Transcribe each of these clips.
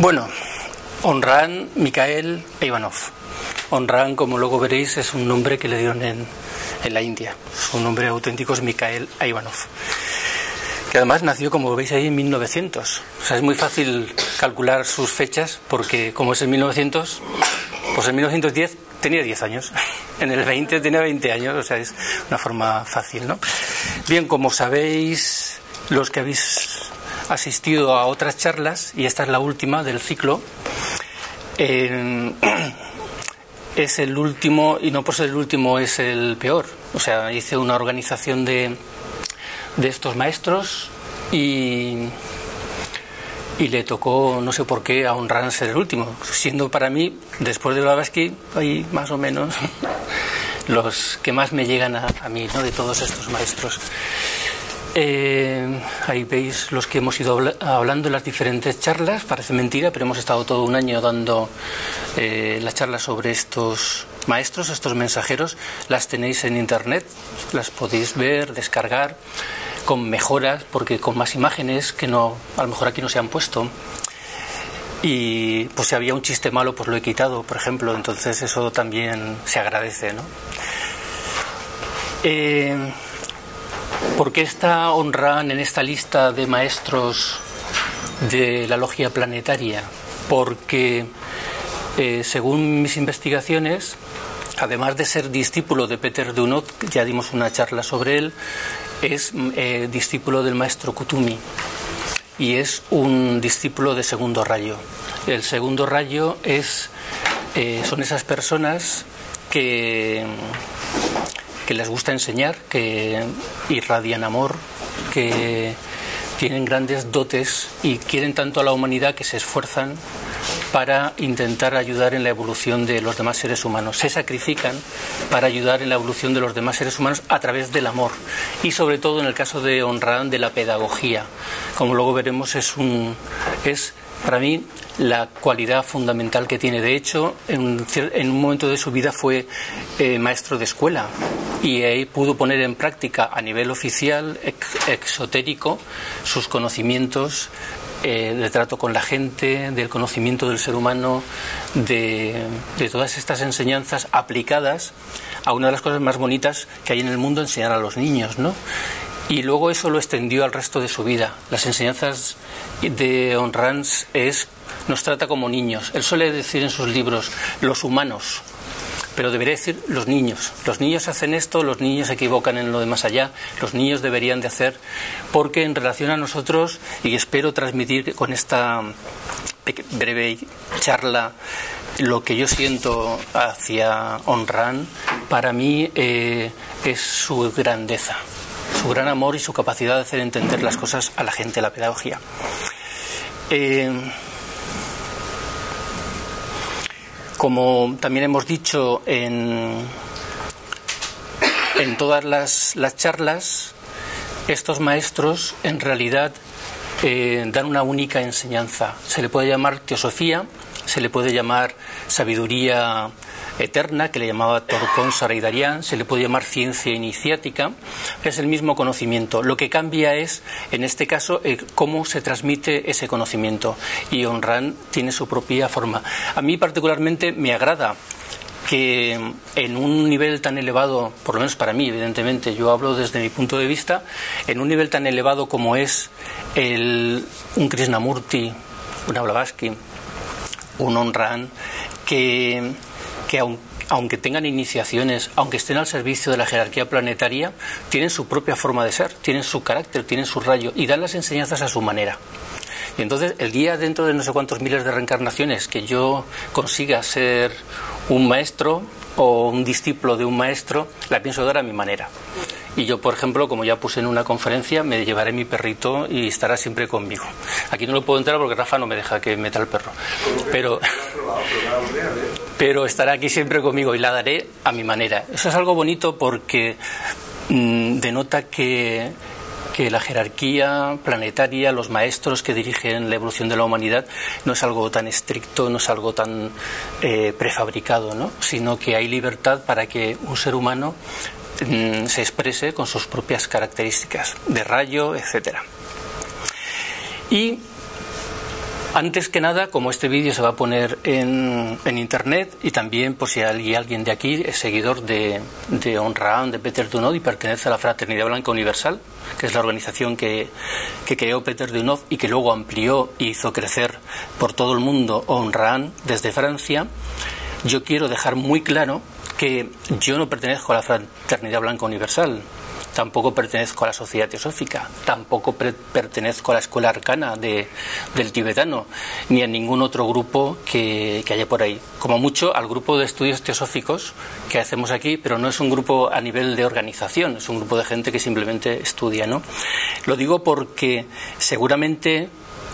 Bueno, Honran Mikhail Ivanov. Honran, como luego veréis, es un nombre que le dieron en la India. Su nombre auténtico es Mikhail Ivanov, que además nació, como veis ahí, en 1900. O sea, es muy fácil calcular sus fechas porque, como es en 1900, pues en 1910 tenía 10 años. En el 20 tenía 20 años, o sea, es una forma fácil, ¿no? Bien, como sabéis, los que habéis asistido a otras charlas, y esta es la última del ciclo, es el último, y no por ser el último es el peor. O sea, hice una organización de estos maestros y le tocó, no sé por qué, a Honran ser el último, siendo para mí, después de Blavatsky, ahí más o menos los que más me llegan a mí, ¿no?, de todos estos maestros. Ahí veis los que hemos ido hablando en las diferentes charlas. Parece mentira, pero hemos estado todo un año dando las charlas sobre estos maestros, estos mensajeros. Las tenéis en internet, las podéis ver, descargar, con mejoras, porque con más imágenes que no, a lo mejor aquí no se han puesto. Y pues si había un chiste malo, pues lo he quitado, por ejemplo. Entonces eso también se agradece, ¿no? ¿Por qué está Honran en esta lista de maestros de la logia planetaria? Porque, según mis investigaciones, además de ser discípulo de Peter Dunod, ya dimos una charla sobre él, es discípulo del maestro Kutumi y es un discípulo de segundo rayo. El segundo rayo son esas personas que les gusta enseñar, que irradian amor, que tienen grandes dotes y quieren tanto a la humanidad que se esfuerzan para intentar ayudar en la evolución de los demás seres humanos. Se sacrifican para ayudar en la evolución de los demás seres humanos a través del amor y, sobre todo, en el caso de Honran, de la pedagogía. Como luego veremos, es para mí la cualidad fundamental que tiene. De hecho, en un momento de su vida fue maestro de escuela y ahí pudo poner en práctica a nivel oficial, exotérico, sus conocimientos de trato con la gente, del conocimiento del ser humano, de todas estas enseñanzas aplicadas a una de las cosas más bonitas que hay en el mundo, enseñar a los niños, ¿no? Y luego eso lo extendió al resto de su vida. Las enseñanzas de Honran nos trata como niños. Él suele decir en sus libros, los humanos, pero debería decir los niños. Los niños hacen esto, los niños se equivocan en lo de más allá, los niños deberían de hacer, porque en relación a nosotros, y espero transmitir con esta breve charla lo que yo siento hacia Honran, para mí es su grandeza, su gran amor y su capacidad de hacer entender las cosas a la gente, la pedagogía. Como también hemos dicho en todas las charlas, estos maestros en realidad dan una única enseñanza. Se le puede llamar teosofía, se le puede llamar sabiduría eterna, que le llamaba Torcón Saraidarian, se le puede llamar ciencia iniciática, es el mismo conocimiento. Lo que cambia es, en este caso, cómo se transmite ese conocimiento, y Honran tiene su propia forma. A mí particularmente me agrada que en un nivel tan elevado, por lo menos para mí, evidentemente, yo hablo desde mi punto de vista, en un nivel tan elevado como es un Krishnamurti, un Blavatsky, un Honran, que aunque tengan iniciaciones, aunque estén al servicio de la jerarquía planetaria, tienen su propia forma de ser, tienen su carácter, tienen su rayo y dan las enseñanzas a su manera. Y entonces, el día dentro de no sé cuántos miles de reencarnaciones que yo consiga ser un maestro o un discípulo de un maestro, la pienso dar a mi manera. Y yo, por ejemplo, como ya puse en una conferencia, me llevaré mi perrito y estará siempre conmigo. Aquí no lo puedo entrar porque Rafa no me deja que meta el perro. Pero estará aquí siempre conmigo y la daré a mi manera. Eso es algo bonito porque denota que la jerarquía planetaria, los maestros que dirigen la evolución de la humanidad, no es algo tan estricto, no es algo tan prefabricado, ¿no? Sino que hay libertad para que un ser humano se exprese con sus propias características de rayo, etcétera. Y Antes que nada, como este vídeo se va a poner en internet, y también por si hay alguien de aquí es seguidor de Ayn Rand, de Peter Dunod, y pertenece a la Fraternidad Blanca Universal, que es la organización que creó Peter Dunod y que luego amplió y hizo crecer por todo el mundo Ayn Rand desde Francia, yo quiero dejar muy claro que yo no pertenezco a la Fraternidad Blanca Universal, tampoco pertenezco a la Sociedad Teosófica, tampoco pertenezco a la Escuela Arcana del tibetano, ni a ningún otro grupo que haya por ahí. Como mucho al grupo de estudios teosóficos que hacemos aquí, pero no es un grupo a nivel de organización, es un grupo de gente que simplemente estudia, ¿no? Lo digo porque seguramente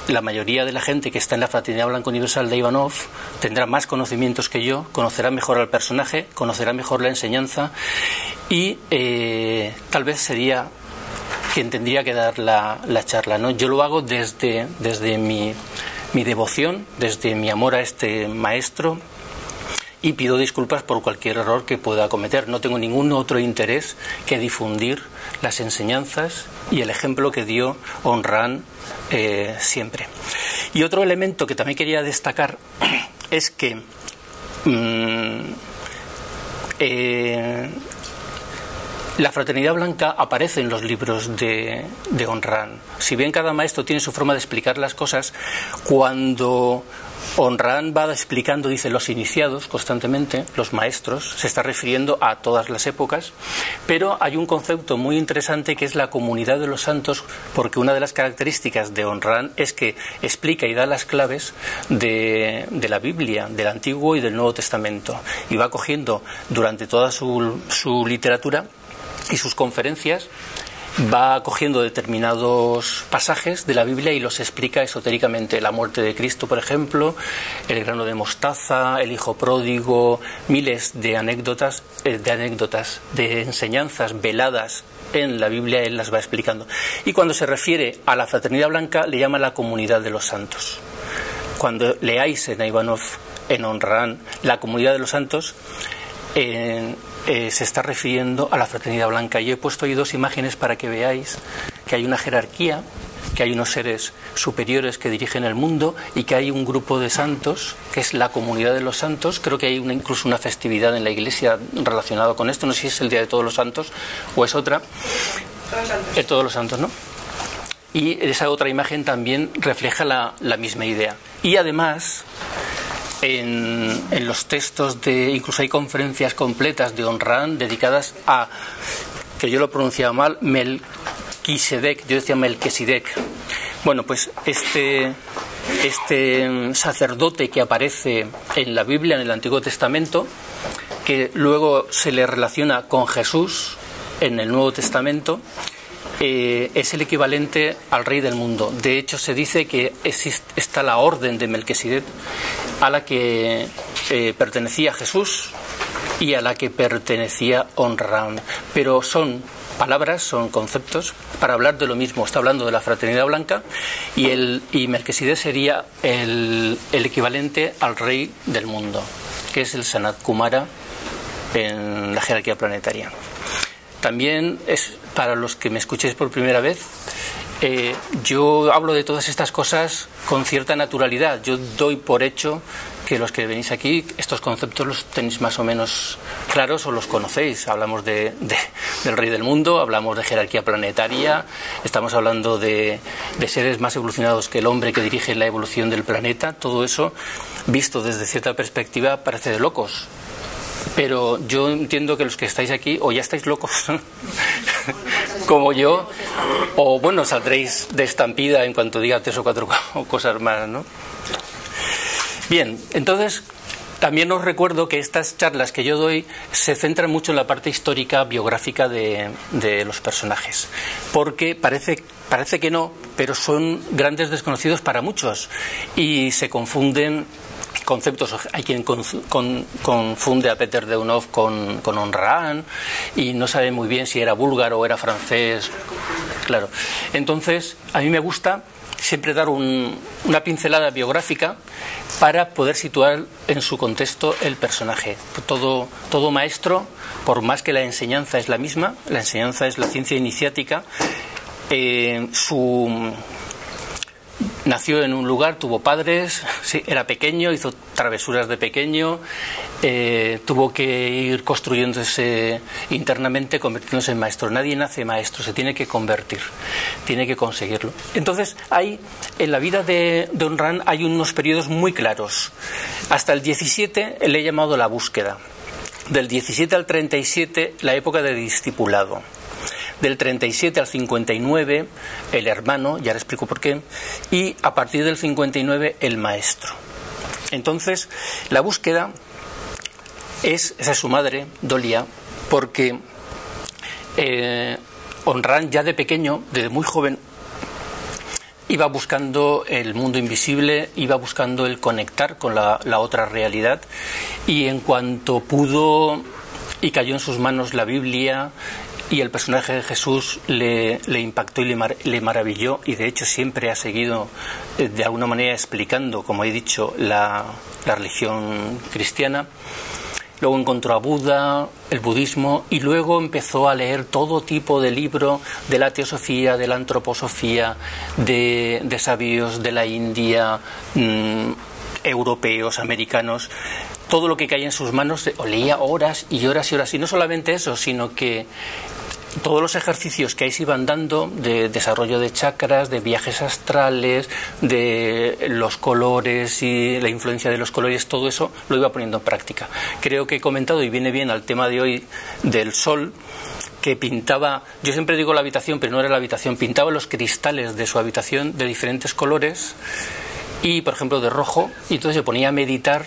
la mayoría de la gente que está en la Fraternidad Blanca Universal de Ivanov tendrá más conocimientos que yo, conocerá mejor al personaje, conocerá mejor la enseñanza y tal vez sería quien tendría que dar la charla, ¿no? Yo lo hago desde mi devoción, desde mi amor a este maestro, y pido disculpas por cualquier error que pueda cometer. No tengo ningún otro interés que difundir las enseñanzas y el ejemplo que dio Ayn Rand siempre. Y otro elemento que también quería destacar es que la Fraternidad Blanca aparece en los libros de Ayn Rand. Si bien cada maestro tiene su forma de explicar las cosas, cuando Ayn Rand va explicando, dice los iniciados constantemente, los maestros, se está refiriendo a todas las épocas, pero hay un concepto muy interesante que es la comunidad de los santos, porque una de las características de Ayn Rand es que explica y da las claves de la Biblia, del Antiguo y del Nuevo Testamento, y va cogiendo durante toda su literatura y sus conferencias, va cogiendo determinados pasajes de la Biblia y los explica esotéricamente. La muerte de Cristo, por ejemplo, el grano de mostaza, el hijo pródigo, miles de anécdotas, de enseñanzas veladas en la Biblia, él las va explicando. Y cuando se refiere a la Fraternidad Blanca, le llama la comunidad de los santos. Cuando leáis en Ivanov, en Ayn Rand, la comunidad de los santos, se está refiriendo a la Fraternidad Blanca. Yo he puesto ahí dos imágenes para que veáis que hay una jerarquía, que hay unos seres superiores que dirigen el mundo y que hay un grupo de santos, que es la comunidad de los santos. Creo que hay incluso una festividad en la Iglesia relacionada con esto, no sé si es el Día de Todos los Santos o es otra. Todos los Santos, ¿no? Y esa otra imagen también refleja la misma idea. Y además, en los textos incluso hay conferencias completas de Ayn Rand dedicadas a, que yo lo pronunciaba mal, Melquisedec, yo decía Melquisedec. Bueno, pues este sacerdote que aparece en la Biblia, en el Antiguo Testamento, que luego se le relaciona con Jesús en el Nuevo Testamento, es el equivalente al rey del mundo. De hecho, se dice que está la orden de Melquisedec a la que pertenecía Jesús y a la que pertenecía Ayn Rand. Pero son palabras, son conceptos para hablar de lo mismo. Está hablando de la Fraternidad Blanca y Melquisedec sería el equivalente al rey del mundo, que es el Sanat Kumara en la jerarquía planetaria. También es para los que me escuchéis por primera vez, yo hablo de todas estas cosas con cierta naturalidad. Yo doy por hecho que los que venís aquí, estos conceptos los tenéis más o menos claros o los conocéis. Hablamos del rey del mundo, hablamos de jerarquía planetaria, estamos hablando de seres más evolucionados que el hombre que dirige la evolución del planeta. Todo eso, visto desde cierta perspectiva, parece de locos. Pero yo entiendo que los que estáis aquí o ya estáis locos como yo, o bueno, saldréis de estampida en cuanto diga 3 o 4 cosas más, ¿no? Bien, entonces también os recuerdo que estas charlas que yo doy se centran mucho en la parte histórica, biográfica de los personajes, porque parece que no, pero son grandes desconocidos para muchos y se confunden conceptos. Hay quien confunde a Peter Dunod con Ayn Rand y no sabe muy bien si era búlgaro o era francés. Claro. Entonces, a mí me gusta siempre dar una pincelada biográfica para poder situar en su contexto el personaje. Todo maestro, por más que la enseñanza es la misma, la enseñanza es la ciencia iniciática, nació en un lugar, tuvo padres, sí, era pequeño, hizo travesuras de pequeño, tuvo que ir construyéndose internamente, convirtiéndose en maestro. Nadie nace maestro, se tiene que convertir, tiene que conseguirlo. Entonces, en la vida de Don Rand hay unos periodos muy claros. Hasta el 17 le he llamado la búsqueda. Del 17 al 37, la época de discipulado. Del 37 al 59, el hermano, ya le explico por qué, y a partir del 59, el maestro. Entonces, la búsqueda esa es su madre, Dolia, porque Rand ya de pequeño, desde muy joven, iba buscando el mundo invisible, iba buscando el conectar con la otra realidad, y en cuanto pudo y cayó en sus manos la Biblia y el personaje de Jesús, le impactó y le maravilló, y de hecho siempre ha seguido de alguna manera explicando, como he dicho, la religión cristiana. Luego encontró a Buda, el budismo, y luego empezó a leer todo tipo de libro de la teosofía, de la antroposofía, de sabios de la India, europeos, americanos. Todo lo que caía en sus manos, leía horas y horas y horas. Y no solamente eso, sino que todos los ejercicios que ahí se iban dando de desarrollo de chakras, de viajes astrales, de los colores y la influencia de los colores, todo eso lo iba poniendo en práctica. Creo que he comentado, y viene bien al tema de hoy, del sol, que pintaba, yo siempre digo la habitación, pero no era la habitación, pintaba los cristales de su habitación de diferentes colores y, por ejemplo, de rojo, y entonces se ponía a meditar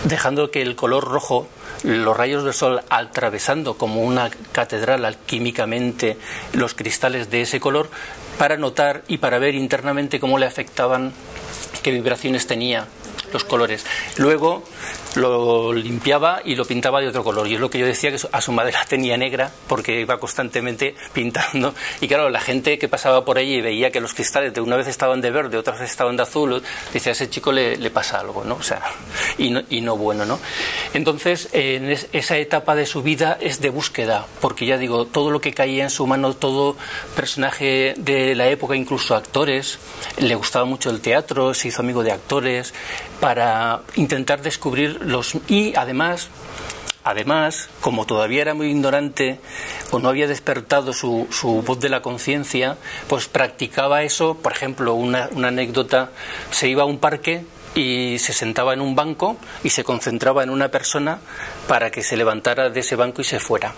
dejando que el color rojo, los rayos del sol atravesando como una catedral alquímicamente los cristales de ese color, para notar y para ver internamente cómo le afectaban, qué vibraciones tenía los colores. Luego lo limpiaba y lo pintaba de otro color, y es lo que yo decía, que a su madre la tenía negra porque iba constantemente pintando, y claro, la gente que pasaba por ahí y veía que los cristales de una vez estaban de verde, otras veces estaban de azul, decía, a ese chico le pasa algo, ¿no? O sea, y no bueno, ¿no? Entonces, en esa etapa de su vida es de búsqueda, porque ya digo, todo lo que caía en su mano, todo personaje de la época, incluso actores, le gustaba mucho el teatro, se hizo amigo de actores para intentar descubrir y además, como todavía era muy ignorante o no había despertado su voz de la conciencia, pues practicaba eso. Por ejemplo, una anécdota, se iba a un parque y se sentaba en un banco y se concentraba en una persona para que se levantara de ese banco y se fuera.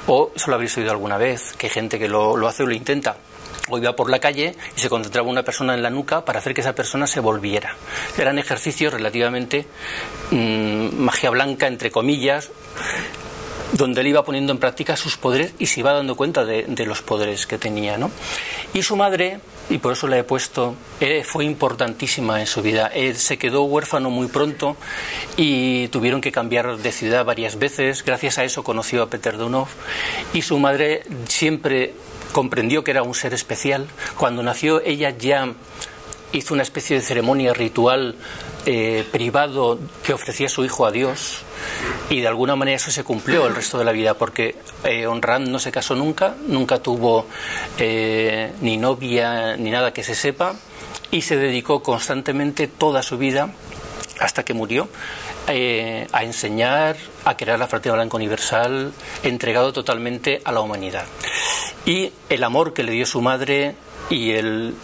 O eso lo habréis oído alguna vez, que hay gente que lo hace o lo intenta. O iba por la calle y se concentraba una persona en la nuca para hacer que esa persona se volviera. Eran ejercicios relativamente magia blanca, entre comillas, donde él iba poniendo en práctica sus poderes y se iba dando cuenta de los poderes que tenía, ¿no? Y su madre, y por eso la he puesto, fue importantísima en su vida. Él se quedó huérfano muy pronto y tuvieron que cambiar de ciudad varias veces. Gracias a eso conoció a Peter Donov, y su madre siempre comprendió que era un ser especial. Cuando nació, ella ya hizo una especie de ceremonia ritual privado que ofrecía a su hijo a Dios, y de alguna manera eso se cumplió el resto de la vida, porque Rand no se casó nunca tuvo ni novia ni nada que se sepa, y se dedicó constantemente toda su vida hasta que murió a enseñar, a crear la Fraternidad Blanca Universal, entregado totalmente a la humanidad. Y el amor que le dio su madre y él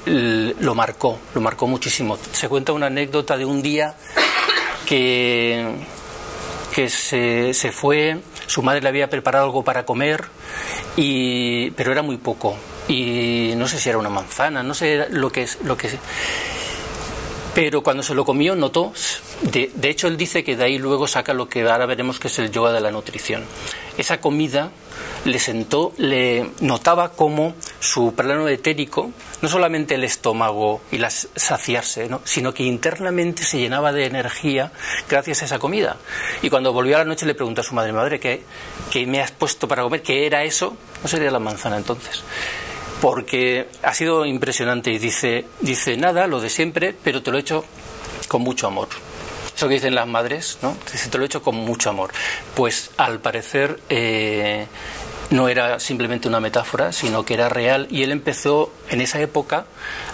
lo marcó muchísimo. Se cuenta una anécdota de un día que se fue, su madre le había preparado algo para comer, pero era muy poco, y no sé si era una manzana, no sé lo que pero cuando se lo comió notó, de hecho él dice que de ahí luego saca lo que ahora veremos que es el yoga de la nutrición. Esa comida le notaba como su plano etérico, no solamente el estómago y saciarse, ¿no?, sino que internamente se llenaba de energía gracias a esa comida. Y cuando volvió a la noche le preguntó a su madre, ¿qué me has puesto para comer? ¿Qué era eso? No sería la manzana entonces. Porque ha sido impresionante, y dice, nada, lo de siempre, pero te lo he hecho con mucho amor. Eso que dicen las madres, ¿no? Dice, te lo he hecho con mucho amor. Pues al parecer no era simplemente una metáfora, sino que era real, y él empezó en esa época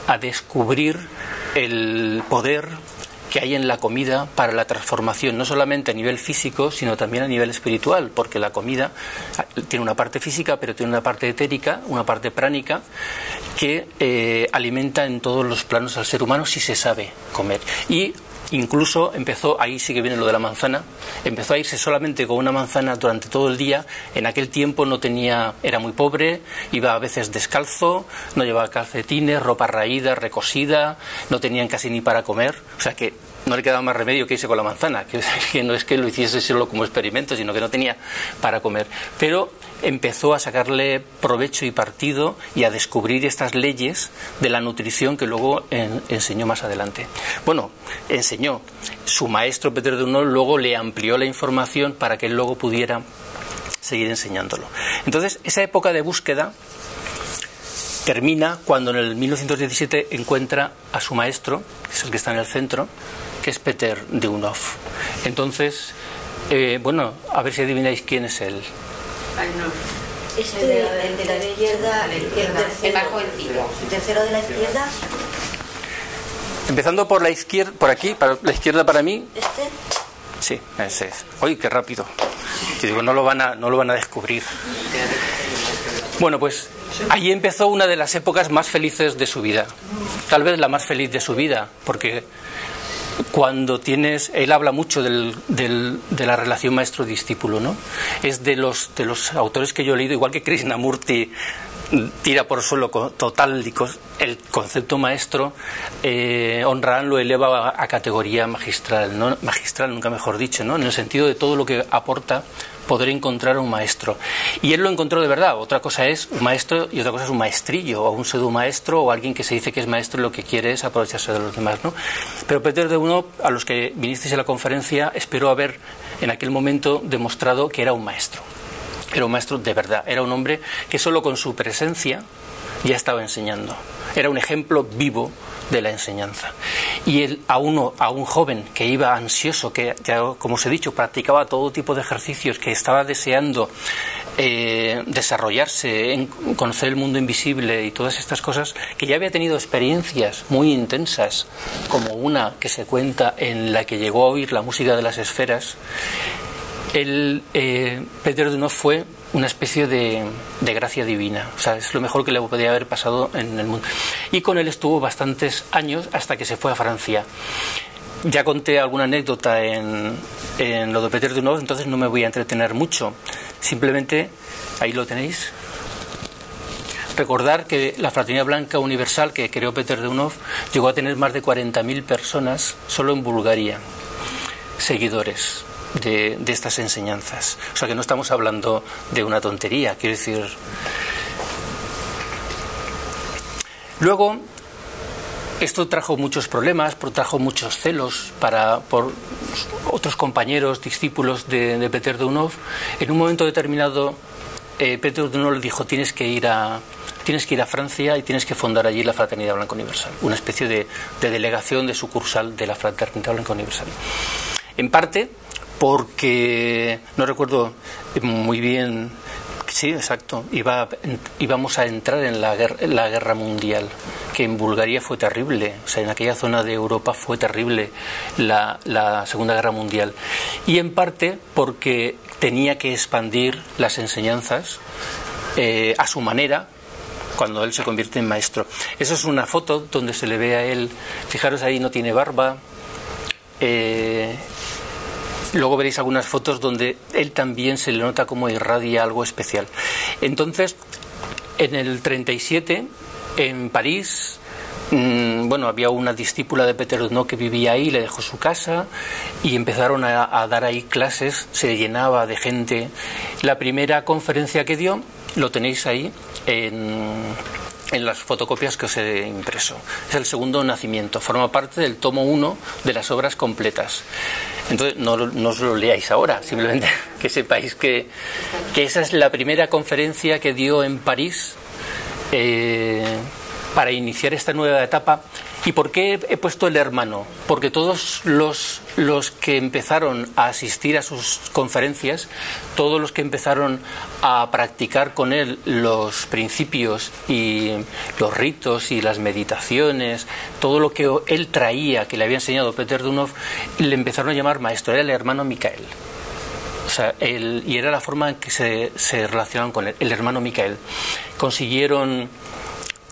a descubrir el poder que hay en la comida para la transformación, no solamente a nivel físico, sino también a nivel espiritual, porque la comida tiene una parte física, pero tiene una parte etérica, una parte pránica, que alimenta en todos los planos al ser humano si se sabe comer. Y incluso empezó, ahí sí que viene lo de la manzana, empezó a irse solamente con una manzana durante todo el día. En aquel tiempo no tenía, era muy pobre, iba a veces descalzo, no llevaba calcetines, ropa raída, recosida, no tenían casi ni para comer, o sea que no le quedaba más remedio que irse con la manzana, que no es que lo hiciese solo como experimento, sino que no tenía para comer. Pero empezó a sacarle provecho y partido y a descubrir estas leyes de la nutrición que luego enseñó más adelante. Bueno, enseñó. Su maestro Peter de Unol luego le amplió la información para que él luego pudiera seguir enseñándolo. Entonces, esa época de búsqueda termina cuando en el 1917 encuentra a su maestro, que es el que está en el centro, que es Peter de Unov. Entonces, bueno, a ver si adivináis quién es él. El de la izquierda, el más jovencito. El tercero de la izquierda. Empezando por la izquierda, por aquí, para la izquierda para mí. ¿Este? Sí, ese es. ¡Uy, qué rápido! Yo digo, no lo van a descubrir. Bueno, pues ahí empezó una de las épocas más felices de su vida. Tal vez la más feliz de su vida, porque cuando tienes, él habla mucho de la relación maestro-discípulo, ¿no? Es de los autores que yo he leído, igual que Krishnamurti tira por suelo total el concepto maestro, Aun Rand lo eleva a categoría magistral, ¿no? Magistral, nunca mejor dicho, ¿no? En el sentido de todo lo que aporta poder encontrar un maestro. Y él lo encontró de verdad. Otra cosa es un maestro y otra cosa es un maestrillo o un pseudo maestro o alguien que se dice que es maestro y lo que quiere es aprovecharse de los demás, ¿no? Pero Peter de Unov, a los que vinisteis a la conferencia, espero haber en aquel momento demostrado que era un maestro. Era un maestro de verdad. Era un hombre que solo con su presencia ya estaba enseñando. Era un ejemplo vivo de la enseñanza. Y él, a un joven que iba ansioso, que ya, como os he dicho, practicaba todo tipo de ejercicios, que estaba deseando desarrollarse, conocer el mundo invisible y todas estas cosas, que ya había tenido experiencias muy intensas, como una que se cuenta en la que llegó a oír la música de las esferas. Peter de Unov fue una especie de gracia divina, o sea, es lo mejor que le podía haber pasado en el mundo. Y con él estuvo bastantes años hasta que se fue a Francia. Ya conté alguna anécdota en lo de Peter de Unov, entonces no me voy a entretener mucho. Simplemente, ahí lo tenéis. Recordar que la Fraternidad Blanca Universal que creó Peter de Unov llegó a tener más de 40.000 personas solo en Bulgaria, seguidores de estas enseñanzas. O sea que no estamos hablando de una tontería, quiero decir. Luego, esto trajo muchos problemas, trajo muchos celos por otros compañeros, discípulos de Peter de Unov. En un momento determinado, Peter de Unov le dijo: tienes que ir a Francia y tienes que fundar allí la Fraternidad Blanca Universal, una especie de delegación, de sucursal de la Fraternidad Blanca Universal. En parte porque, no recuerdo muy bien, sí, exacto, íbamos a entrar en la guerra mundial, que en Bulgaria fue terrible, o sea, en aquella zona de Europa fue terrible la Segunda Guerra Mundial. Y en parte porque tenía que expandir las enseñanzas a su manera, cuando él se convierte en maestro. Esa es una foto donde se le ve a él, fijaros ahí, no tiene barba. Luego veréis algunas fotos donde él también se le nota como irradia algo especial. Entonces, en el 37, en París, bueno, había una discípula de Peter de Unov que vivía ahí, le dejó su casa y empezaron a dar ahí clases, se llenaba de gente. La primera conferencia que dio, lo tenéis ahí en las fotocopias que os he impreso. Es el segundo nacimiento, forma parte del tomo 1 de las obras completas. Entonces no os lo leáis ahora, simplemente que sepáis que esa es la primera conferencia que dio en París para iniciar esta nueva etapa. ¿Y por qué he puesto el hermano? Porque todos los que empezaron a asistir a sus conferencias, todos los que empezaron a practicar con él los principios y los ritos y las meditaciones, todo lo que él traía, que le había enseñado Peter Dünhoff, le empezaron a llamar maestro, era el hermano Michael. O sea, y era la forma en que se relacionaban con él, el hermano Michael. Consiguieron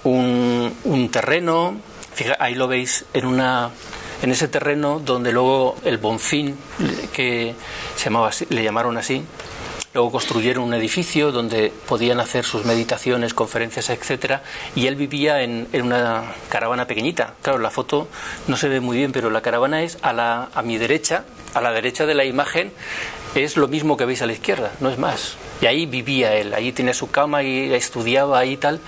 un terreno, fíjate, ahí lo veis, en ese terreno donde luego el Bonfim, que se llamaba así, le llamaron así, luego construyeron un edificio donde podían hacer sus meditaciones, conferencias, etcétera, y él vivía en una caravana pequeñita. Claro, la foto no se ve muy bien, pero la caravana es a mi derecha, a la derecha de la imagen, es lo mismo que veis a la izquierda, no es más. Y ahí vivía él, ahí tenía su cama y estudiaba ahí y tal,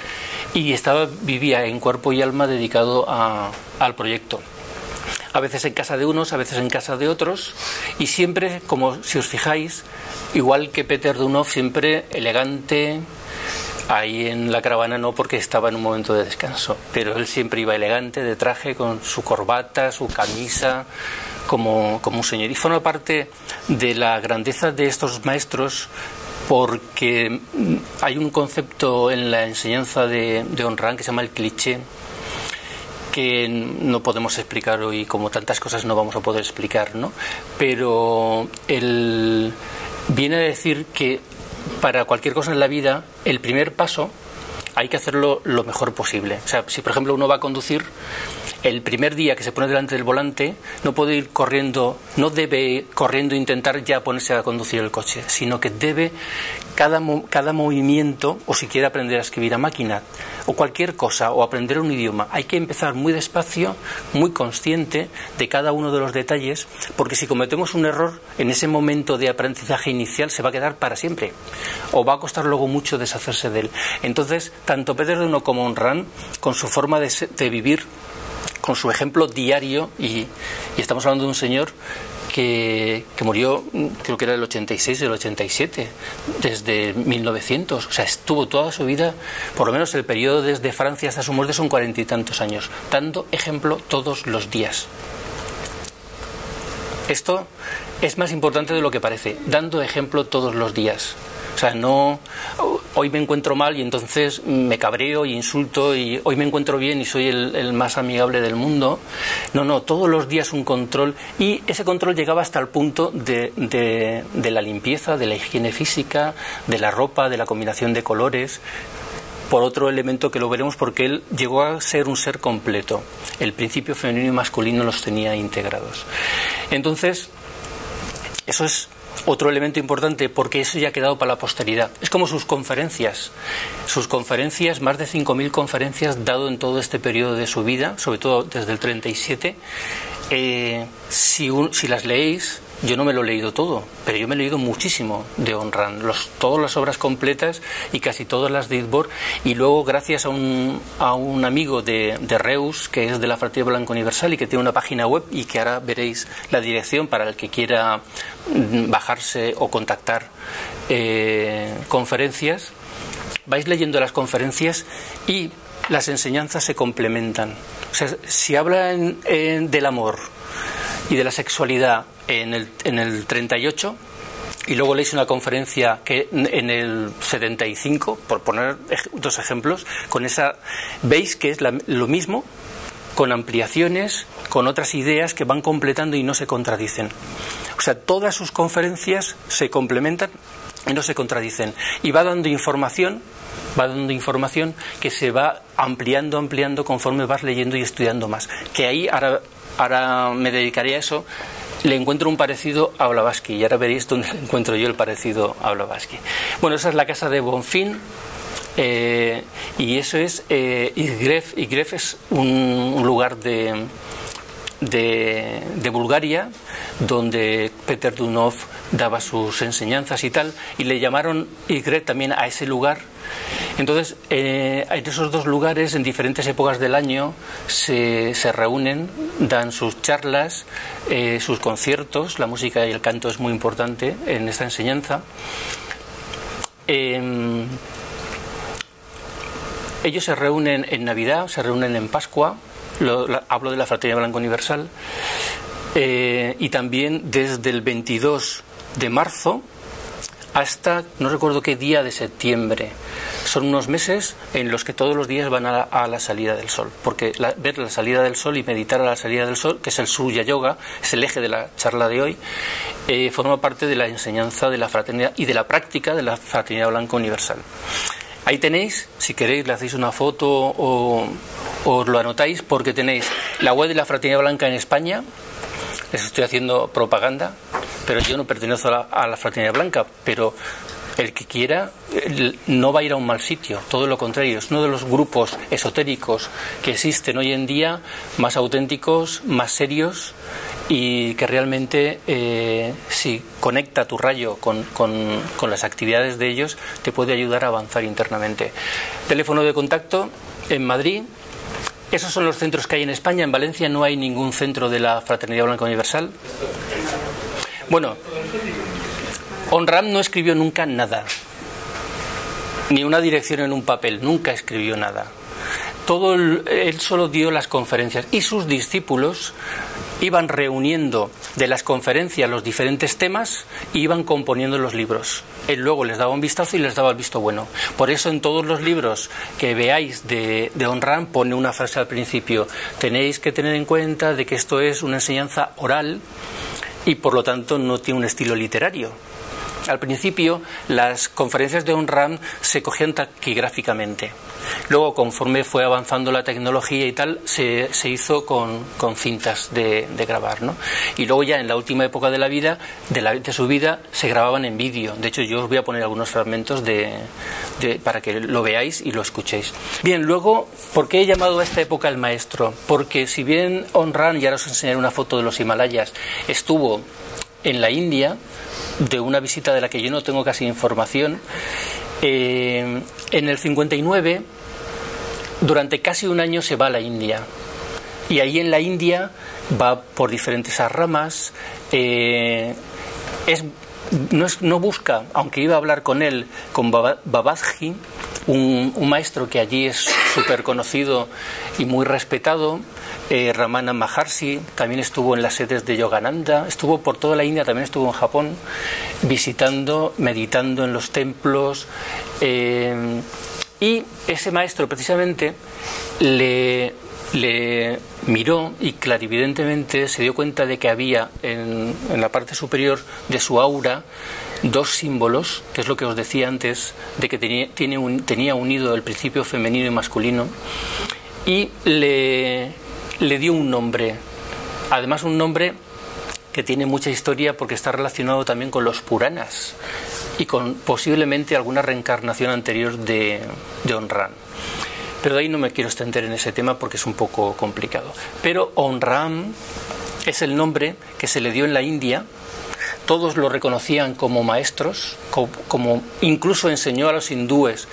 y vivía en cuerpo y alma dedicado al proyecto. A veces en casa de unos, a veces en casa de otros, y siempre, como si os fijáis, igual que Peter Dünhoff, siempre elegante. Ahí en la caravana no, porque estaba en un momento de descanso, pero él siempre iba elegante, de traje, con su corbata, su camisa, como un señor. Y forma parte de la grandeza de estos maestros, porque hay un concepto en la enseñanza de Ayn Rand que se llama el cliché, que no podemos explicar hoy, como tantas cosas no vamos a poder explicar, ¿no? Pero él viene a decir que para cualquier cosa en la vida, el primer paso hay que hacerlo lo mejor posible. O sea, si por ejemplo uno va a conducir, el primer día que se pone delante del volante no puede ir corriendo, no debe corriendo intentar ya ponerse a conducir el coche, sino que debe cada movimiento, o si quiere aprender a escribir a máquina o cualquier cosa, o aprender un idioma, hay que empezar muy despacio, muy consciente de cada uno de los detalles, porque si cometemos un error en ese momento de aprendizaje inicial se va a quedar para siempre, o va a costar luego mucho deshacerse de él. Entonces, tanto Peter Dünhoff como Ayn Rand, con su forma de vivir, con su ejemplo diario, y estamos hablando de un señor que murió, creo que era el 86, el 87, desde 1900, o sea, estuvo toda su vida, por lo menos el periodo desde Francia hasta su muerte son 40 y tantos años, dando ejemplo todos los días. Esto es más importante de lo que parece, dando ejemplo todos los días. O sea, no, hoy me encuentro mal y entonces me cabreo y insulto, y hoy me encuentro bien y soy el más amigable del mundo. No, todos los días un control, y ese control llegaba hasta el punto de la limpieza, de la higiene física, de la ropa, de la combinación de colores. Por otro elemento que lo veremos, porque él llegó a ser un ser completo. El principio femenino y masculino los tenía integrados. Entonces, eso es otro elemento importante, porque eso ya ha quedado para la posteridad. Es como sus conferencias. Sus conferencias, más de 5.000 conferencias dado en todo este periodo de su vida, sobre todo desde el 37. Si las leéis, yo no me lo he leído todo, pero yo me he leído muchísimo de Ayn Rand, todas las obras completas y casi todas las de Idbor, y luego gracias a un amigo de Reus, que es de la Fraternidad Blanca Universal y que tiene una página web, y que ahora veréis la dirección para el que quiera bajarse o contactar conferencias, vais leyendo las conferencias y las enseñanzas se complementan. O sea, si hablan del amor y de la sexualidad en el 38, y luego leéis una conferencia que en el 75, por poner dos ejemplos, con esa veis que es lo mismo, con ampliaciones, con otras ideas que van completando y no se contradicen. O sea, todas sus conferencias se complementan y no se contradicen, y va dando información que se va ampliando conforme vas leyendo y estudiando más, que ahí ahora me dedicaré a eso. Le encuentro un parecido a Blavatsky, y ahora veréis dónde encuentro yo el parecido a Blavatsky. Bueno, esa es la casa de Bonfim, y eso es Izgrev. Izgrev es un lugar de Bulgaria, donde Peter Dünhoff daba sus enseñanzas y tal, y le llamaron Izgrev también a ese lugar. Entonces, en esos dos lugares, en diferentes épocas del año, se reúnen, dan sus charlas, sus conciertos. La música y el canto es muy importante en esta enseñanza. Ellos se reúnen en Navidad, se reúnen en Pascua, hablo de la Fraternidad Blanca Universal, y también desde el 22 de marzo hasta no recuerdo qué día de septiembre. Son unos meses en los que todos los días van a la salida del sol, porque ver la salida del sol y meditar a la salida del sol, que es el Surya Yoga, es el eje de la charla de hoy, forma parte de la enseñanza de la fraternidad y de la práctica de la Fraternidad Blanca Universal. Ahí tenéis, si queréis le hacéis una foto o os lo anotáis, porque tenéis la web de la Fraternidad Blanca en España. Les estoy haciendo propaganda, pero yo no pertenezco a la Fraternidad Blanca, pero el que quiera no va a ir a un mal sitio, todo lo contrario, es uno de los grupos esotéricos que existen hoy en día, más auténticos, más serios, y que realmente si conecta tu rayo con las actividades de ellos, te puede ayudar a avanzar internamente. Teléfono de contacto en Madrid. Esos son los centros que hay en España. En Valencia no hay ningún centro de la Fraternidad Blanca Universal. Bueno, Onram no escribió nunca nada, ni una dirección en un papel, nunca escribió nada. Él solo dio las conferencias, y sus discípulos iban reuniendo de las conferencias los diferentes temas y iban componiendo los libros. Él luego les daba un vistazo y les daba el visto bueno. Por eso en todos los libros que veáis de Onram pone una frase al principio: tenéis que tener en cuenta de que esto es una enseñanza oral y por lo tanto no tiene un estilo literario. Al principio las conferencias de Onram se cogían taquigráficamente. Luego, conforme fue avanzando la tecnología y tal, se hizo con cintas de grabar, ¿no? Y luego ya en la última época de la vida, de su vida, se grababan en vídeo. De hecho, yo os voy a poner algunos fragmentos para que lo veáis y lo escuchéis. Bien, luego, ¿por qué he llamado a esta época el maestro? Porque si bien Onram, y ahora os enseñaré una foto de los Himalayas, estuvo en la India, de una visita de la que yo no tengo casi información, en el 59, durante casi un año se va a la India, y ahí en la India va por diferentes ramas, no busca, aunque iba a hablar con él, con Babaji, un maestro que allí es súper conocido y muy respetado. Ramana Maharshi también estuvo en las sedes de Yogananda, estuvo por toda la India, también estuvo en Japón, visitando, meditando en los templos, y ese maestro precisamente le miró y clarividentemente se dio cuenta de que había en la parte superior de su aura dos símbolos, que es lo que os decía antes, de que tenía unido el principio femenino y masculino, y le dio un nombre, además un nombre que tiene mucha historia porque está relacionado también con los Puranas y con posiblemente alguna reencarnación anterior de Onram. Pero de ahí no me quiero extender en ese tema porque es un poco complicado. Pero Onram es el nombre que se le dio en la India. Todos lo reconocían como maestros, como incluso enseñó a los hindúes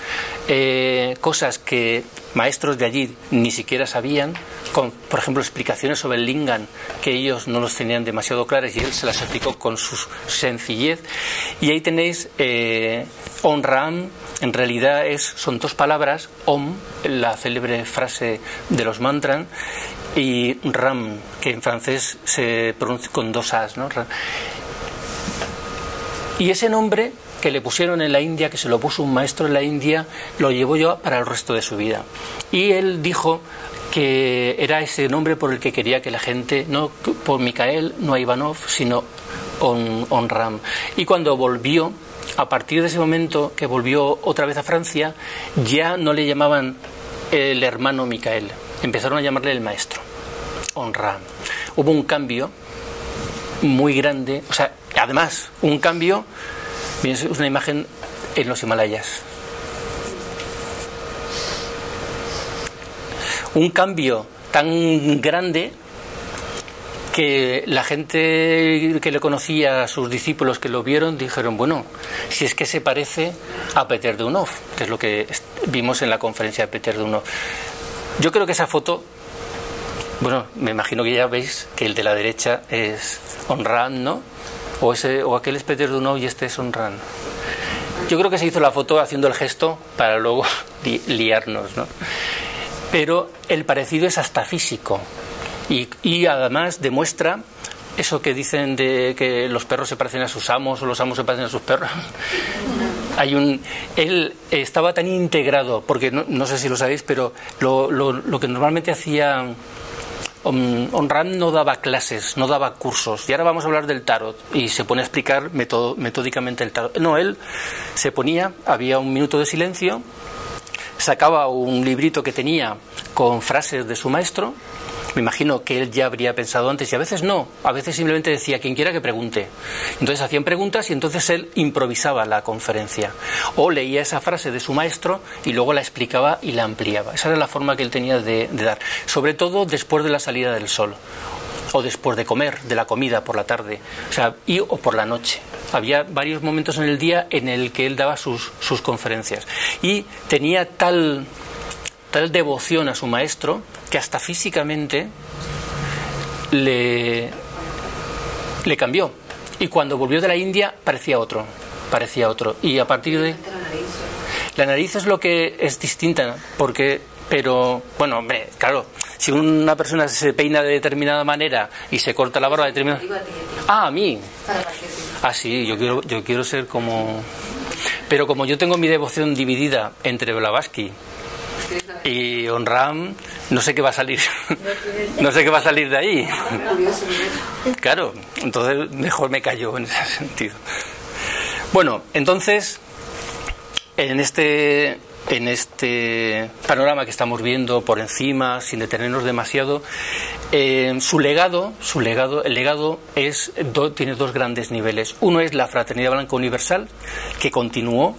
cosas que maestros de allí ni siquiera sabían, por ejemplo explicaciones sobre el lingam que ellos no los tenían demasiado claras y él se las explicó con su sencillez. Y ahí tenéis Onram, en realidad son dos palabras: Om, la célebre frase de los mantras, y Ram, que en francés se pronuncia con dos as, ¿no? Y ese nombre que le pusieron en la India, que se lo puso un maestro en la India, lo llevó yo para el resto de su vida. Y él dijo que era ese nombre por el que quería que la gente, no por Mikhail, no a Ivanov, sino Onram. Y cuando volvió, a partir de ese momento que volvió otra vez a Francia, ya no le llamaban el hermano Mikhail, empezaron a llamarle el maestro, Onram. Hubo un cambio muy grande, o sea, además, un cambio, es una imagen en los Himalayas. Un cambio tan grande que la gente que le conocía, a sus discípulos que lo vieron, dijeron: bueno, si es que se parece a Peter Dunov, que es lo que vimos en la conferencia de Peter Dunov. Yo creo que esa foto, bueno, me imagino que ya veis que el de la derecha es Onram, ¿no? O aquel es Peter Dunov y este es Onram. Yo creo que se hizo la foto haciendo el gesto para luego liarnos, ¿no? pero el parecido es hasta físico y además demuestra eso que dicen de que los perros se parecen a sus amos o los amos se parecen a sus perros. Él estaba tan integrado, porque no sé si lo sabéis, pero lo que normalmente hacía Onram no daba clases, no daba cursos, y ahora vamos a hablar del tarot y se pone a explicar metódicamente el tarot. No, él se ponía, había un minuto de silencio, sacaba un librito que tenía con frases de su maestro. Me imagino que él ya habría pensado antes, y a veces no, a veces simplemente decía quien quiera que pregunte. Entonces hacían preguntas y entonces él improvisaba la conferencia, o leía esa frase de su maestro y luego la explicaba y la ampliaba. Esa era la forma que él tenía de dar, sobre todo después de la salida del sol, o después de comer, de la comida por la tarde, o por la noche. Había varios momentos en el día en el que él daba sus conferencias, y tenía tal devoción a su maestro que hasta físicamente le cambió, y cuando volvió de la India parecía otro, y a partir de la nariz es lo que es distinta, pero bueno, hombre, claro, si una persona se peina de determinada manera y se corta la barba de determinada... a mí. Sí, yo quiero ser como... Pero como yo tengo mi devoción dividida entre Blavatsky y Onram, no sé qué va a salir. No sé qué va a salir de ahí. Claro, entonces mejor me callo en ese sentido. Bueno, entonces, en este panorama que estamos viendo por encima, sin detenernos demasiado, el legado tiene dos grandes niveles. Uno es la Fraternidad Blanca Universal, que continuó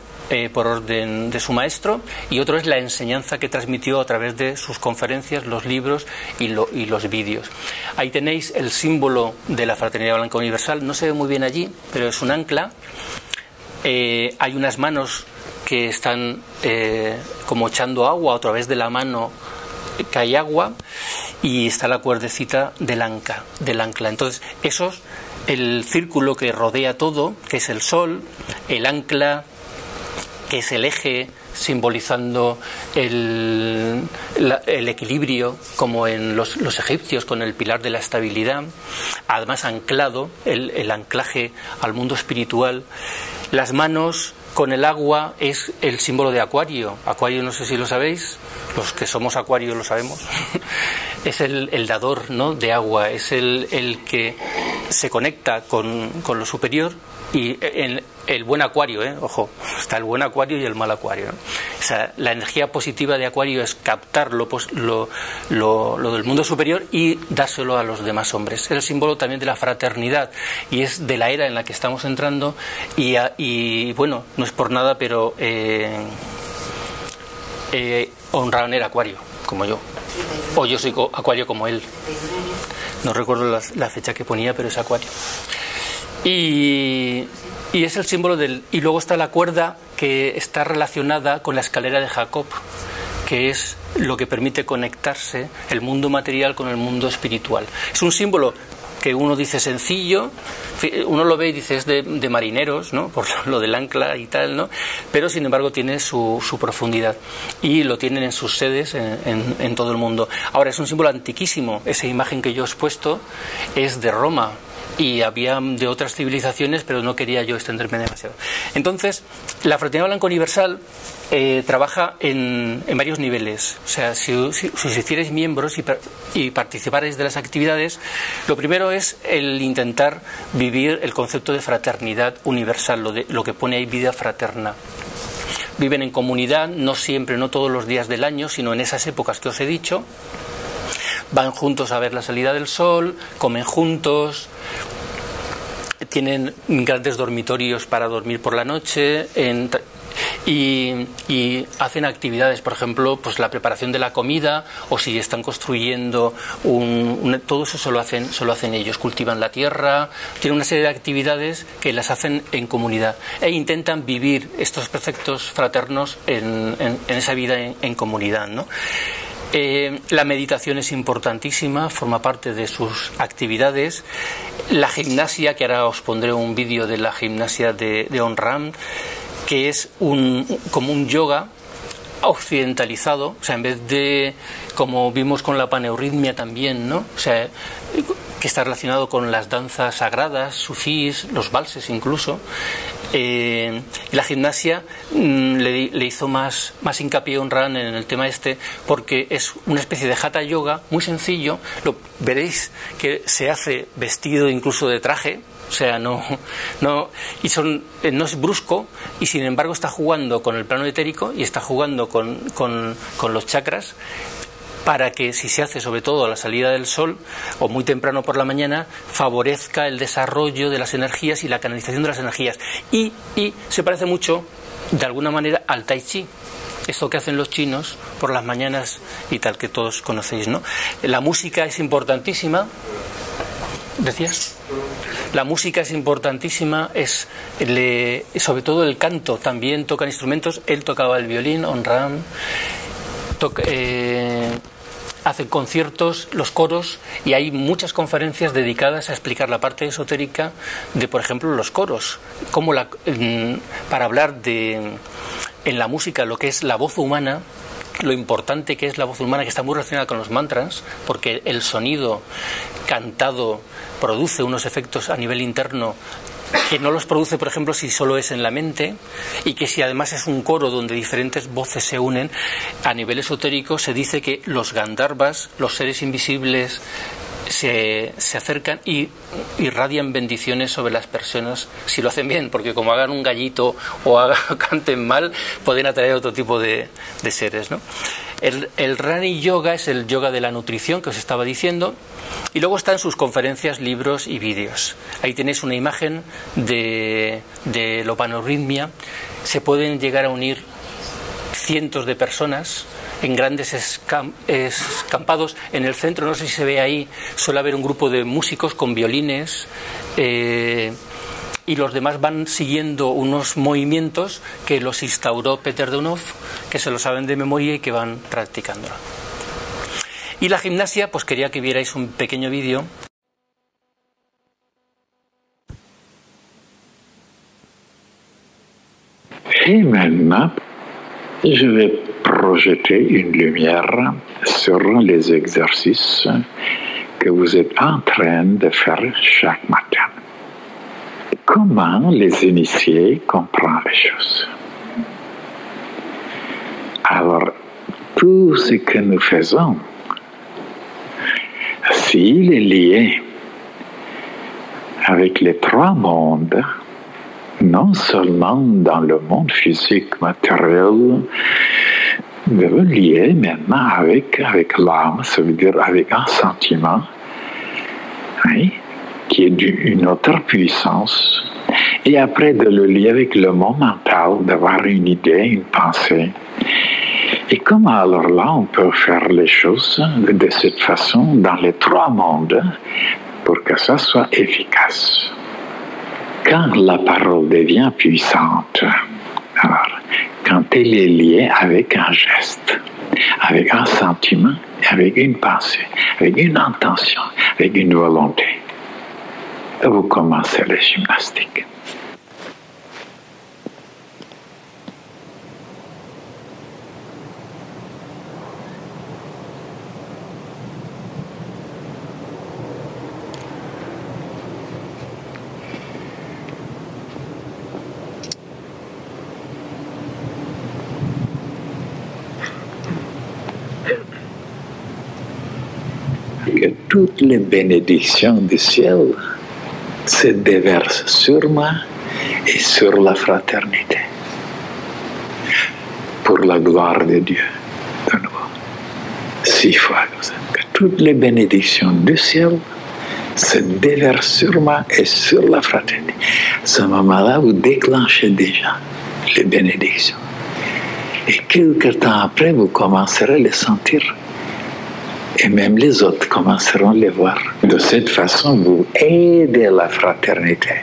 por orden de su maestro, y otro es la enseñanza que transmitió a través de sus conferencias, los libros y los vídeos. Ahí tenéis el símbolo de la Fraternidad Blanca Universal. No se ve muy bien allí, pero es un ancla. Hay unas manos que están como echando agua, a través de la mano cae agua, y está la cuerdecita del ancla. Entonces, el círculo que rodea todo, que es el sol, el ancla, que es el eje, simbolizando el equilibrio, como en los egipcios, con el pilar de la estabilidad, además anclado, el anclaje al mundo espiritual. Las manos con el agua es el símbolo de Acuario. Acuario, no sé si lo sabéis, los que somos Acuario lo sabemos. Es el dador, ¿no?, de agua, es el que se conecta con lo superior. Y el buen Acuario, ojo, está el buen Acuario y el mal Acuario, ¿no? O sea, la energía positiva de Acuario es captar lo del mundo superior y dárselo a los demás hombres. Es el símbolo también de la fraternidad, y es de la era en la que estamos entrando, y bueno, no es por nada, pero Onram era Acuario, como yo, o yo soy Acuario como él. No recuerdo la fecha que ponía, pero es Acuario. Y es el símbolo y luego está la cuerda, que está relacionada con la escalera de Jacob, que es lo que permite conectarse el mundo material con el mundo espiritual. Es un símbolo que uno dice sencillo, uno lo ve y dice es de marineros, ¿no?, por lo del ancla y tal, ¿no?, pero sin embargo tiene su profundidad, y lo tienen en sus sedes en todo el mundo. Ahora, es un símbolo antiquísimo. Esa imagen que yo os he puesto es de Roma, y había de otras civilizaciones, pero no quería yo extenderme demasiado. Entonces, la Fraternidad Blanca Universal trabaja en varios niveles. O sea, si os hicierais miembros y participarais de las actividades, lo primero es el intentar vivir el concepto de fraternidad universal, lo que pone ahí, vida fraterna. Viven en comunidad, no siempre, no todos los días del año, sino en esas épocas que os he dicho. Van juntos a ver la salida del sol, comen juntos, tienen grandes dormitorios para dormir por la noche, y hacen actividades, por ejemplo, pues la preparación de la comida, o si están construyendo todo eso se lo hacen ellos. Cultivan la tierra, tienen una serie de actividades que las hacen en comunidad, e intentan vivir estos preceptos fraternos en esa vida en comunidad, ¿no? La meditación es importantísima, forma parte de sus actividades. La gimnasia, que ahora os pondré un vídeo de la gimnasia de Onram, que es como un yoga occidentalizado, o sea, en vez de, como vimos con la paneurritmia también, ¿no? O sea, que está relacionado con las danzas sagradas, sufís, los valses incluso. La gimnasia le hizo más hincapié a Ran en el tema este, porque es una especie de hatha yoga muy sencillo. Veréis que se hace vestido incluso de traje. O sea, no es brusco, y sin embargo está jugando con el plano etérico y está jugando con los chakras, para que, si se hace sobre todo a la salida del sol o muy temprano por la mañana, favorezca el desarrollo de las energías y la canalización de las energías. Y se parece mucho, de alguna manera, al tai chi, esto que hacen los chinos por las mañanas y tal, que todos conocéis, ¿no? La música es importantísima. ¿Decías? La música es importantísima, sobre todo el canto, también tocan instrumentos. Él tocaba el violín, Ram, hacen conciertos, los coros, y hay muchas conferencias dedicadas a explicar la parte esotérica de, por ejemplo, los coros, como para hablar en la música lo que es la voz humana, lo importante que es la voz humana, que está muy relacionada con los mantras, porque el sonido cantado produce unos efectos a nivel interno que no los produce, por ejemplo, si solo es en la mente, y que si además es un coro donde diferentes voces se unen. A nivel esotérico se dice que los gandharvas, los seres invisibles, se acercan y irradian bendiciones sobre las personas si lo hacen bien, porque como hagan un gallito o canten mal, pueden atraer otro tipo de seres, ¿no? El Rani Yoga es el yoga de la nutrición que os estaba diciendo, y luego están sus conferencias, libros y vídeos. Ahí tenéis una imagen de Lopanorritmia. Se pueden llegar a unir cientos de personas en grandes escampados. En el centro, no sé si se ve ahí, suele haber un grupo de músicos con violines, y los demás van siguiendo unos movimientos que los instauró Peter Dunov, que se lo saben de memoria y que van practicándolo. Y la gimnasia, pues quería que vierais un pequeño vídeo. Et maintenant, je vais projeter une lumière sur les exercices que vous êtes en train de faire chaque matin. Comment les initiés comprennent les choses? Alors, tout ce que nous faisons, s'il est lié avec les trois mondes, non seulement dans le monde physique, matériel, mais lié maintenant avec l'âme, ça veut dire avec un sentiment, oui, qui est d'une autre puissance, et après de le lier avec le monde mental, d'avoir une idée, une pensée. Et comment alors là on peut faire les choses de cette façon dans les trois mondes pour que ça soit efficace? Quand la parole devient puissante, alors, quand elle est liée avec un geste, avec un sentiment, avec une pensée, avec une intention, avec une volonté, vous commencez la gymnastique. Que toutes les bénédictions du ciel se déversent sur moi et sur la fraternité. Pour la gloire de Dieu, de nouveau. 6 fois comme ça. Que toutes les bénédictions du ciel se déversent sur moi et sur la fraternité. À ce moment-là, vous déclenchez déjà les bénédictions. Et quelque temps après, vous commencerez à les sentir. Et même les autres commenceront à les voir. De cette façon, vous aidez la fraternité.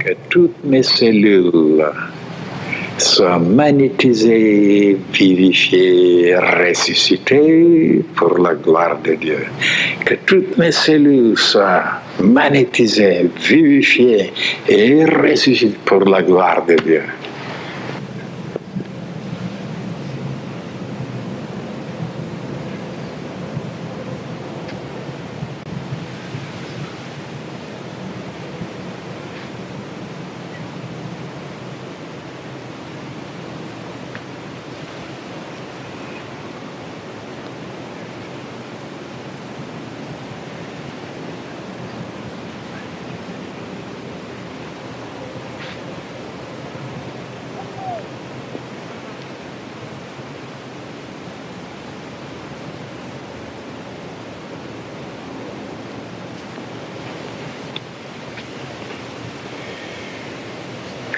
que toutes mes cellules soient magnétisées, vivifiées, ressuscitées pour la gloire de Dieu. Que toutes mes cellules soient magnétisées, vivifiées et ressuscitées pour la gloire de Dieu.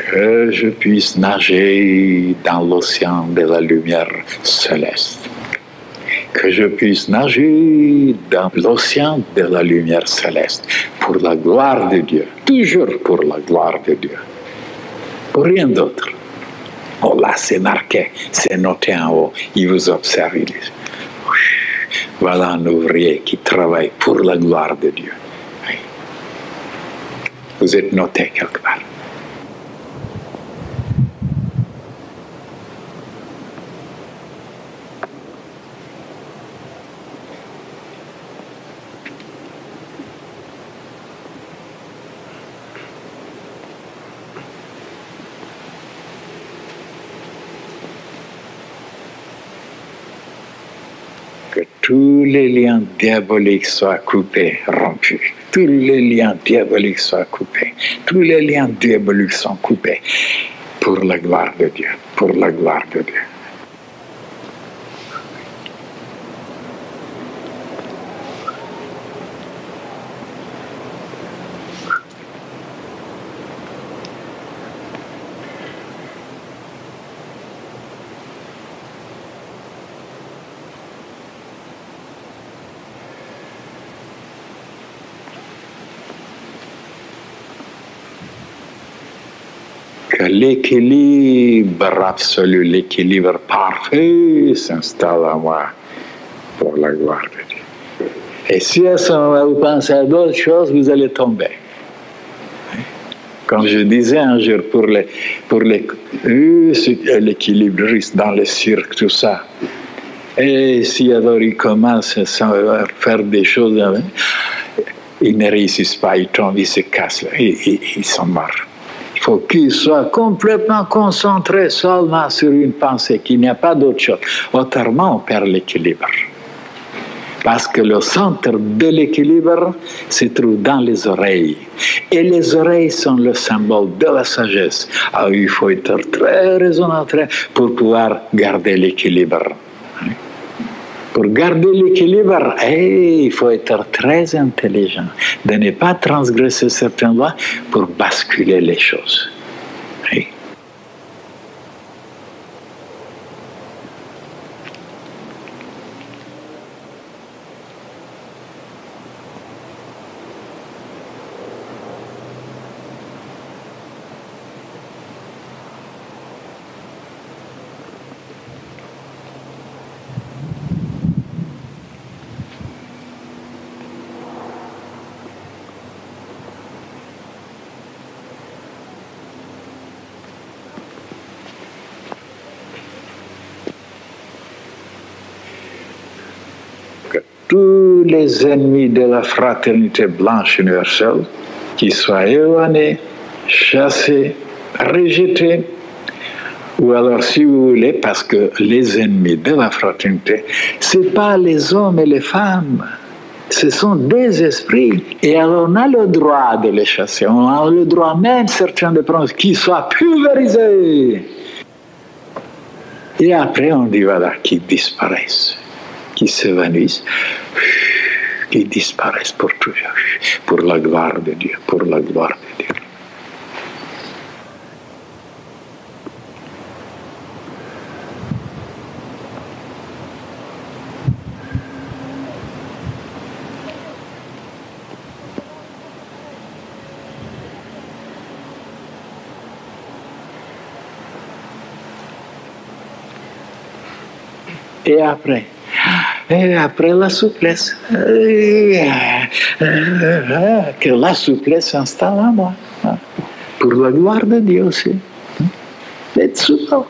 Que je puisse nager dans l'océan de la lumière céleste. Que je puisse nager dans l'océan de la lumière céleste pour la gloire de Dieu, toujours pour la gloire de Dieu, pour rien d'autre. Oh là, c'est marqué, c'est noté en haut, il vous observe, il dit, voilà un ouvrier qui travaille pour la gloire de Dieu. Vous êtes noté quelque part. Que tous les liens diaboliques soient coupés, rompus. Tous les liens diaboliques soient coupés. Tous les liens diaboliques sont coupés pour la gloire de Dieu. Pour la gloire de Dieu. Que l'équilibre absolu, l'équilibre parfait s'installe en moi pour la gloire de Dieu. Et si à ce moment vous pensez à d'autres choses, vous allez tomber. Comme je disais un jour, pour l'équilibriste dans le cirque, tout ça, et si alors ils commencent à faire des choses, ils ne réussissent pas, ils tombent, ils se cassent, ils sont morts. Il faut qu'il soit complètement concentré seulement sur une pensée, qu'il n'y a pas d'autre chose. Autrement, on perd l'équilibre. Parce que le centre de l'équilibre se trouve dans les oreilles. Et les oreilles sont le symbole de la sagesse. Alors, il faut être très raisonnable pour pouvoir garder l'équilibre. Pour garder l'équilibre, il faut être très intelligent, de ne pas transgresser certaines lois pour basculer les choses. Oui. Tous les ennemis de la fraternité blanche universelle, qui soient éloignés, chassés, rejetés, ou alors si vous voulez, parce que les ennemis de la fraternité, ce n'est pas les hommes et les femmes, ce sont des esprits. Et alors on a le droit de les chasser, on a le droit même certains de prendre qu'ils soient pulvérisés. Et après on dit voilà, qu'ils disparaissent, qui s'évanouissent, qui disparaissent pour toujours, pour la gloire de Dieu, pour la gloire de Dieu. Et après la souplesse, que la souplesse s'installe en moi, pour la gloire de Dieu aussi. D'être souple.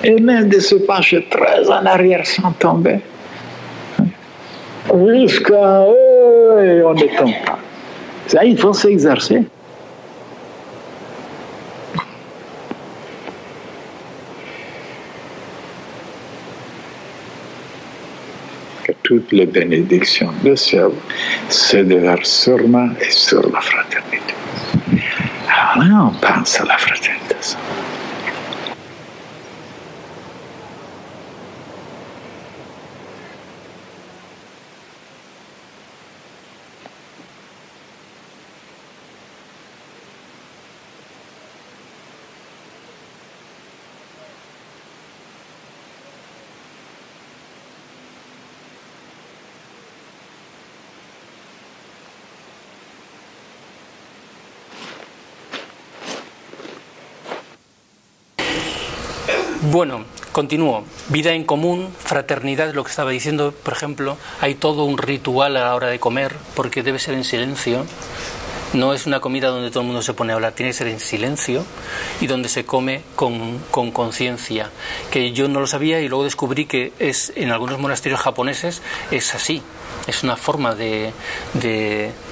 Et même de se pencher très en arrière sans tomber. Jusqu'à on ne tombe pas. Ça, il faut s'exercer. Que toutes les bénédictions du ciel se déversent sur moi et sur la fraternité. Alors là, on pense à la fraternité. Bueno, continúo. Vida en común, fraternidad, lo que estaba diciendo, por ejemplo, hay todo un ritual a la hora de comer, porque debe ser en silencio. No es una comida donde todo el mundo se pone a hablar, tiene que ser en silencio y donde se come con conciencia. Que yo no lo sabía y luego descubrí que en algunos monasterios japoneses es así. Es una forma de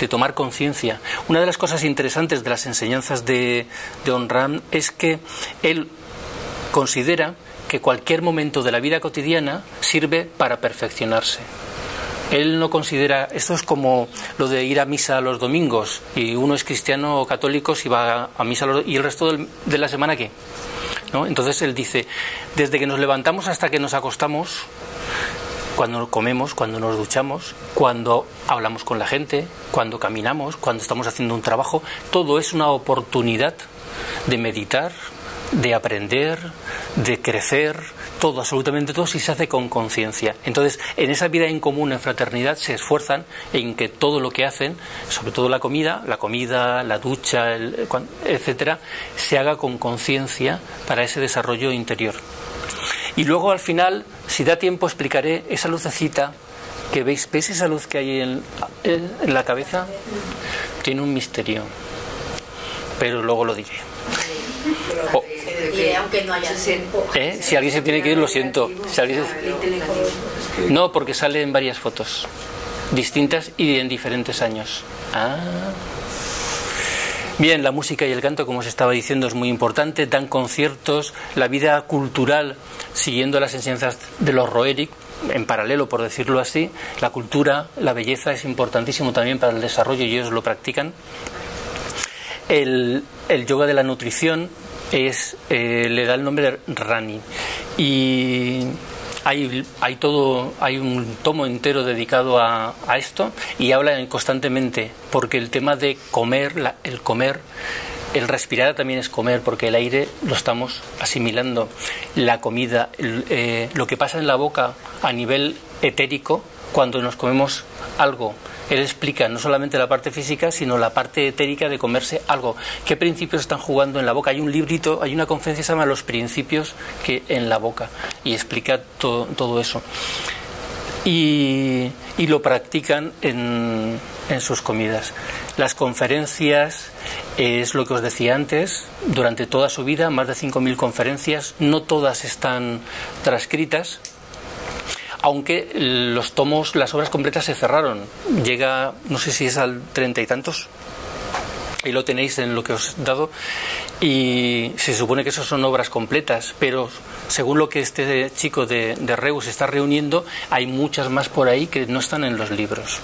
tomar conciencia. Una de las cosas interesantes de las enseñanzas de Ayn Rand es que él considera que cualquier momento de la vida cotidiana sirve para perfeccionarse. Él no considera, esto es como lo de ir a misa los domingos, y uno es cristiano o católico si va a misa y el resto de la semana ¿qué? ¿No? Entonces él dice, desde que nos levantamos hasta que nos acostamos, cuando comemos, cuando nos duchamos, cuando hablamos con la gente, cuando caminamos, cuando estamos haciendo un trabajo, todo es una oportunidad de meditar, de aprender, de crecer, todo, absolutamente todo, si se hace con conciencia. Entonces, en esa vida en común, en fraternidad, se esfuerzan en que todo lo que hacen, sobre todo la comida, la ducha, etcétera, se haga con conciencia para ese desarrollo interior. Y luego, al final, si da tiempo, explicaré esa lucecita que veis. ¿Veis esa luz que hay en la cabeza? Tiene un misterio, pero luego lo diré. Y aunque no haya tiempo. Si alguien se tiene que ir, lo siento. No, porque sale en varias fotos distintas y en diferentes años. Bien, la música y el canto, como os estaba diciendo, es muy importante. Dan conciertos, la vida cultural, siguiendo las enseñanzas de los Roerich, en paralelo, por decirlo así. La cultura, la belleza es importantísimo también para el desarrollo y ellos lo practican. El yoga de la nutrición le da el nombre de Rani, y hay un tomo entero dedicado a esto, y habla constantemente, porque el tema de comer, el respirar también es comer, porque el aire lo estamos asimilando, la comida, lo que pasa en la boca a nivel etérico cuando nos comemos algo. Él explica no solamente la parte física, sino la parte etérica de comerse algo. ¿Qué principios están jugando en la boca? Hay un librito, hay una conferencia que se llama Los principios que en la boca, y explica todo eso. Y lo practican en sus comidas. Las conferencias, es lo que os decía antes, durante toda su vida, más de 5.000 conferencias, no todas están transcritas, aunque los tomos, las obras completas se cerraron. Llega, no sé si es al 30 y tantos, ahí lo tenéis en lo que os he dado, y se supone que eso son obras completas, pero según lo que este chico de Reus está reuniendo, hay muchas más por ahí que no están en los libros.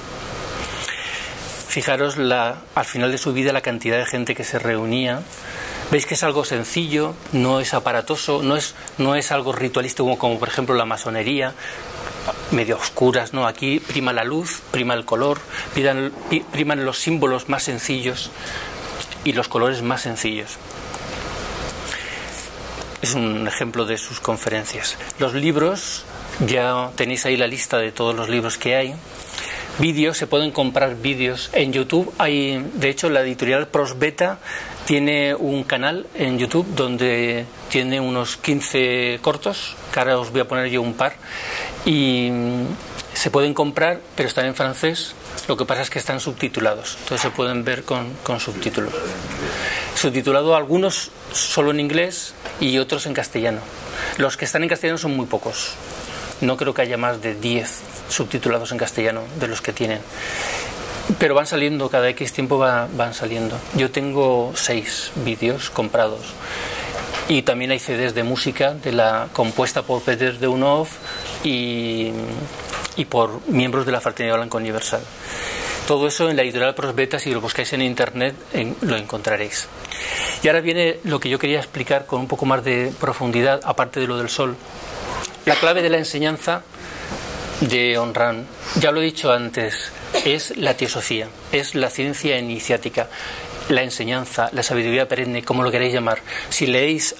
Fijaros al final de su vida la cantidad de gente que se reunía. Veis que es algo sencillo, no es aparatoso, no es algo ritualístico como por ejemplo la masonería, medio oscuras, ¿no? Aquí prima la luz, prima el color, priman los símbolos más sencillos y los colores más sencillos. Es un ejemplo de sus conferencias. Los libros, ya tenéis ahí la lista de todos los libros que hay. vídeos, se pueden comprar vídeos en YouTube. Hay, de hecho, la editorial Prosbeta tiene un canal en YouTube donde tiene unos 15 cortos, que ahora os voy a poner yo un par, y se pueden comprar, pero están en francés. Lo que pasa es que están subtitulados, entonces se pueden ver con subtítulos. Subtitulado algunos solo en inglés y otros en castellano. Los que están en castellano son muy pocos. No creo que haya más de 10 subtitulados en castellano de los que tienen. Pero van saliendo, cada X tiempo van saliendo. Yo tengo 6 vídeos comprados. Y también hay CDs de música compuesta por Peter Deunov y por miembros de la Fraternidad Blanca Universal. Todo eso en la editorial Prosbeta, si lo buscáis en internet, lo encontraréis. Y ahora viene lo que yo quería explicar con un poco más de profundidad, aparte de lo del sol. La clave de la enseñanza de Ayn Rand, ya lo he dicho antes, es la teosofía, es la ciencia iniciática, la enseñanza, la sabiduría perenne, como lo queréis llamar. Si leéis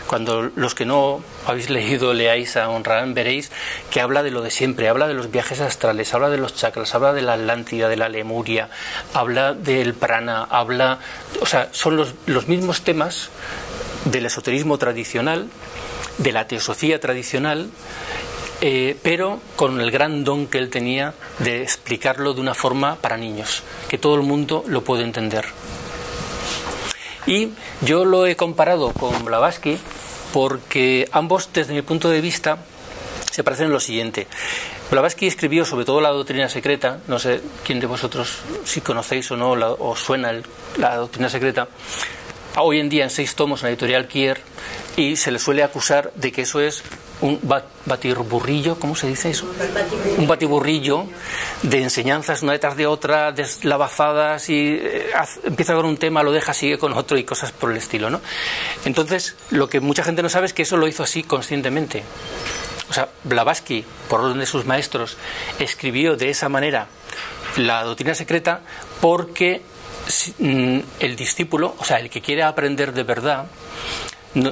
cuando los que no habéis leído leáis a Ayn Rand, veréis que habla de lo de siempre, habla de los viajes astrales, habla de los chakras, habla de la Atlántida, de la Lemuria, habla del prana, son los mismos temas del esoterismo tradicional, de la teosofía tradicional, pero con el gran don que él tenía de explicarlo de una forma para niños, que todo el mundo lo puede entender. Y yo lo he comparado con Blavatsky porque ambos, desde mi punto de vista, se parecen en lo siguiente. Blavatsky escribió sobre todo la doctrina secreta, no sé quién de vosotros si conocéis o no, os suena la doctrina secreta, hoy en día en 6 tomos en la editorial Kier, y se le suele acusar de que eso es un batiburrillo, ¿cómo se dice eso? Un batiburrillo de enseñanzas una detrás de otra, deslavazadas, y empieza con un tema, lo deja, sigue con otro y cosas por el estilo, ¿no? Entonces, lo que mucha gente no sabe es que eso lo hizo así conscientemente. O sea, Blavatsky, por orden de sus maestros, escribió de esa manera la doctrina secreta porque el discípulo, o sea, el que quiere aprender de verdad,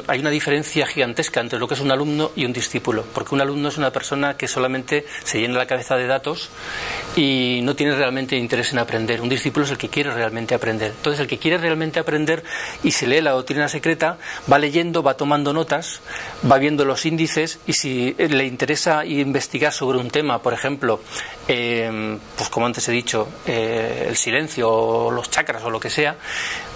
hay una diferencia gigantesca entre lo que es un alumno y un discípulo, porque un alumno es una persona que solamente se llena la cabeza de datos y no tiene realmente interés en aprender. Un discípulo es el que quiere realmente aprender. Entonces, el que quiere realmente aprender y se lee la doctrina secreta, va leyendo, va tomando notas, va viendo los índices, y si le interesa investigar sobre un tema, por ejemplo, pues como antes he dicho, el silencio o los chakras o lo que sea,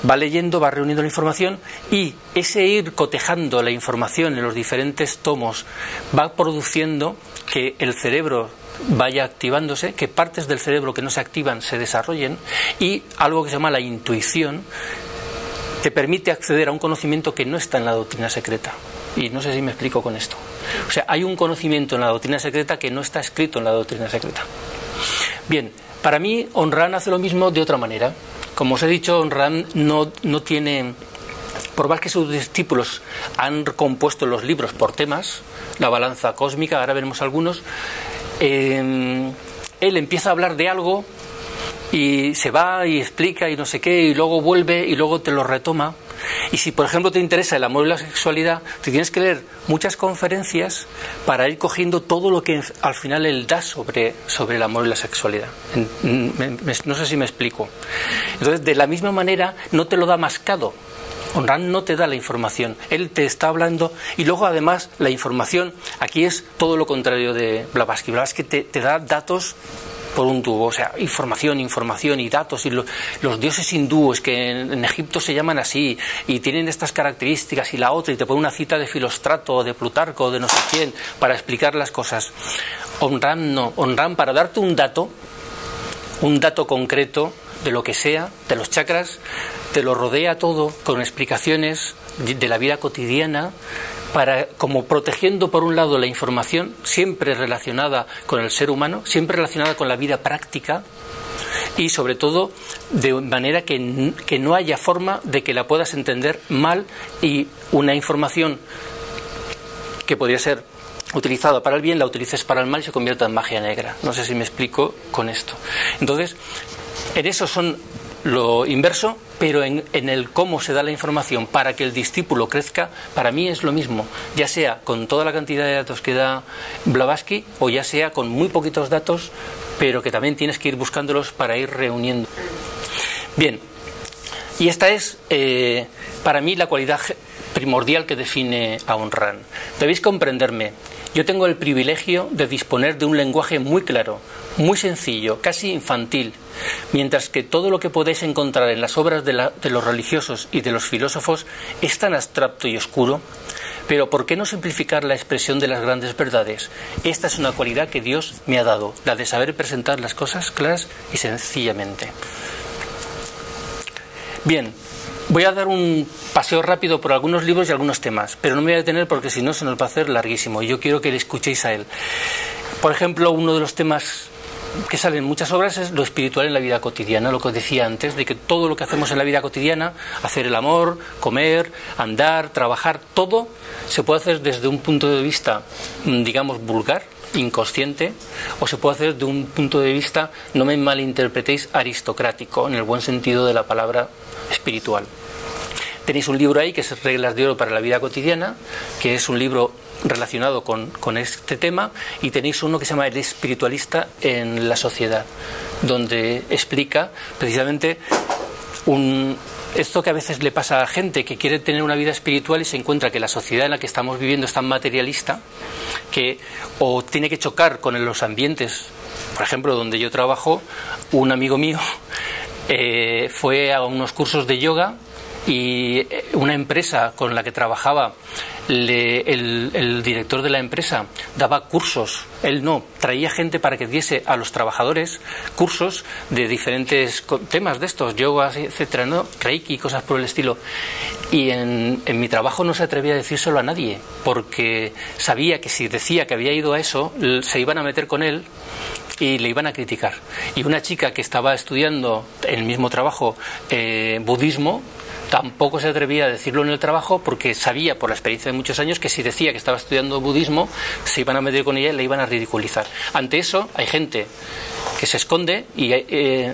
va leyendo, va reuniendo la información, y ese ir cotejando la información en los diferentes tomos va produciendo que el cerebro vaya activándose, que partes del cerebro que no se activan se desarrollen, y algo que se llama la intuición te permite acceder a un conocimiento que no está en la doctrina secreta. Y no sé si me explico con esto. O sea, hay un conocimiento en la doctrina secreta que no está escrito en la doctrina secreta. Bien, para mí Ayn Rand hace lo mismo de otra manera. Como os he dicho, Ayn Rand no tiene... Por más que sus discípulos han compuesto los libros por temas, la balanza cósmica, ahora veremos algunos, él empieza a hablar de algo y se va y explica y no sé qué, y luego vuelve y luego te lo retoma. Y si, por ejemplo, te interesa el amor y la sexualidad, te tienes que leer muchas conferencias para ir cogiendo todo lo que al final él da sobre el amor y la sexualidad. No sé si me explico. Entonces, de la misma manera, no te lo da mascado. Ayn Rand no te da la información, él te está hablando, y luego además la información aquí es todo lo contrario de Blavatsky. Blavatsky te da datos por un tubo, o sea, información y datos, y los dioses hindúes que en Egipto se llaman así y tienen estas características y la otra, y te pone una cita de Filóstrato o de Plutarco o de no sé quién para explicar las cosas. Ayn Rand no. Ayn Rand, para darte un dato concreto de lo que sea, de los chakras, te lo rodea todo con explicaciones de la vida cotidiana, como protegiendo por un lado la información, siempre relacionada con el ser humano, siempre relacionada con la vida práctica, y sobre todo de manera que no haya forma de que la puedas entender mal, y una información que podría ser utilizada para el bien la utilices para el mal y se convierta en magia negra. No sé si me explico con esto. Entonces, en eso son lo inverso, pero en el cómo se da la información para que el discípulo crezca, para mí es lo mismo, ya sea con toda la cantidad de datos que da Blavatsky o ya sea con muy poquitos datos pero que también tienes que ir buscándolos para ir reuniendo. Bien, y esta es para mí la cualidad primordial que define a Ayn Rand. Debéis comprenderme, yo tengo el privilegio de disponer de un lenguaje muy claro, muy sencillo, casi infantil, mientras que todo lo que podéis encontrar en las obras de los religiosos y de los filósofos es tan abstracto y oscuro. Pero ¿por qué no simplificar la expresión de las grandes verdades? Esta es una cualidad que Dios me ha dado, la de saber presentar las cosas claras y sencillamente. Bien, voy a dar un paseo rápido por algunos libros y algunos temas, pero no me voy a detener porque si no se nos va a hacer larguísimo y yo quiero que le escuchéis a él. Por ejemplo, uno de los temas que salen en muchas obras es lo espiritual en la vida cotidiana, lo que os decía antes, de que todo lo que hacemos en la vida cotidiana, hacer el amor, comer, andar, trabajar, todo se puede hacer desde un punto de vista, digamos, vulgar, inconsciente, o se puede hacer de un punto de vista, no me malinterpretéis, aristocrático, en el buen sentido de la palabra espiritual. Tenéis un libro ahí que es Reglas de Oro para la vida cotidiana, que es un libro relacionado con este tema, y tenéis uno que se llama El espiritualista en la sociedad, donde explica precisamente esto que a veces le pasa a gente que quiere tener una vida espiritual y se encuentra que la sociedad en la que estamos viviendo es tan materialista que o tiene que chocar con los ambientes. Por ejemplo, donde yo trabajo, un amigo mío fue a unos cursos de yoga y una empresa con la que trabajaba, el director de la empresa daba cursos, él no, traía gente para que diese a los trabajadores cursos de diferentes temas de estos, yoga, etcétera, ¿no? Reiki, cosas por el estilo. Y en mi trabajo no se atrevía a decírselo a nadie, porque sabía que si decía que había ido a eso, se iban a meter con él y le iban a criticar. Y una chica que estaba estudiando en el mismo trabajo budismo, tampoco se atrevía a decirlo en el trabajo porque sabía por la experiencia de muchos años que si decía que estaba estudiando budismo se iban a meter con ella y le iban a ridiculizar. Ante eso hay gente que se esconde y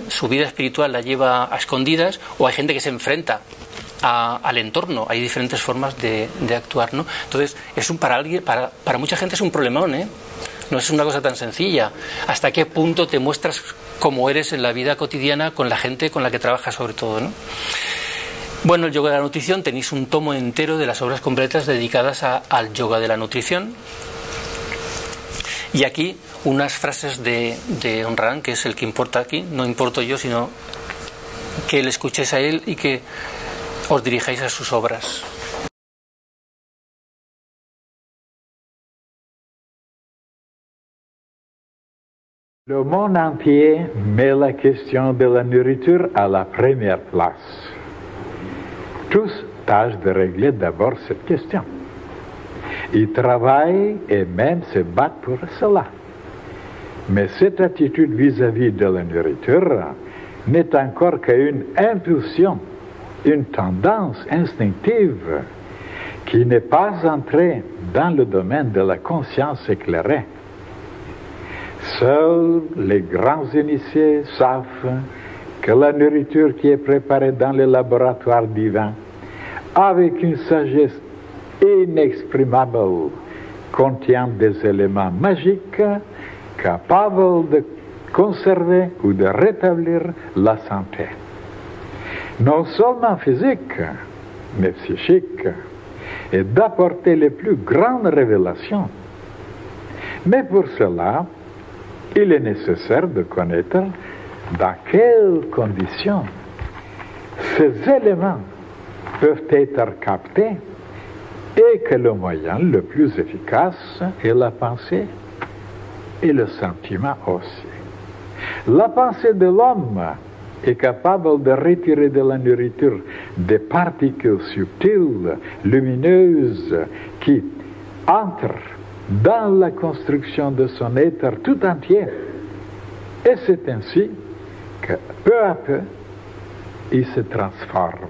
su vida espiritual la lleva a escondidas, o hay gente que se enfrenta al entorno. Hay diferentes formas de actuar, ¿no? Entonces para mucha gente es un problemón, ¿eh? No es una cosa tan sencilla. ¿Hasta qué punto te muestras como eres en la vida cotidiana con la gente con la que trabajas, sobre todo, ¿no? Bueno, el yoga de la nutrición, tenéis un tomo entero de las obras completas dedicadas al yoga de la nutrición. Y aquí unas frases de Ayn Rand, que es el que importa aquí. No importo yo, sino que le escuchéis a él y que os dirijáis a sus obras. Le monde entier met la question de la nourriture à la première place. Tous tâchent de régler d'abord cette question. Ils travaillent et même se battent pour cela. Mais cette attitude vis-à-vis de la nourriture n'est encore qu'une impulsion, une tendance instinctive qui n'est pas entrée dans le domaine de la conscience éclairée. Seuls les grands initiés savent que la nourriture qui est préparée dans les laboratoires divins, avec une sagesse inexprimable, contient des éléments magiques capables de conserver ou de rétablir la santé. Non seulement physique, mais psychique, et d'apporter les plus grandes révélations. Mais pour cela, il est nécessaire de connaître dans quelles conditions ces éléments peuvent être captés et que le moyen le plus efficace est la pensée et le sentiment aussi. La pensée de l'homme est capable de retirer de la nourriture des particules subtiles, lumineuses, qui entrent dans la construction de son être tout entier. Et c'est ainsi que, peu à peu, il se transforme.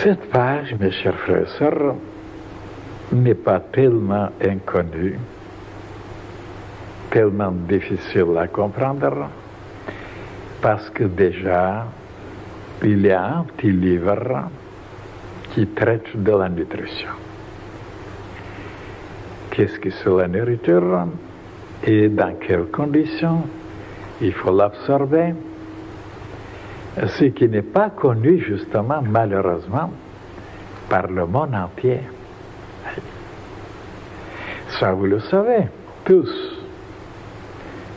Cette page, mes chers frères et sœurs, n'est pas tellement inconnue, tellement difficile à comprendre, parce que déjà, il y a un petit livre qui traite de la nutrition. Qu'est-ce que c'est la nourriture et dans quelles conditions il faut l'absorber? Ce qui n'est pas connu justement, malheureusement, par le monde entier. Ça, vous le savez, tous.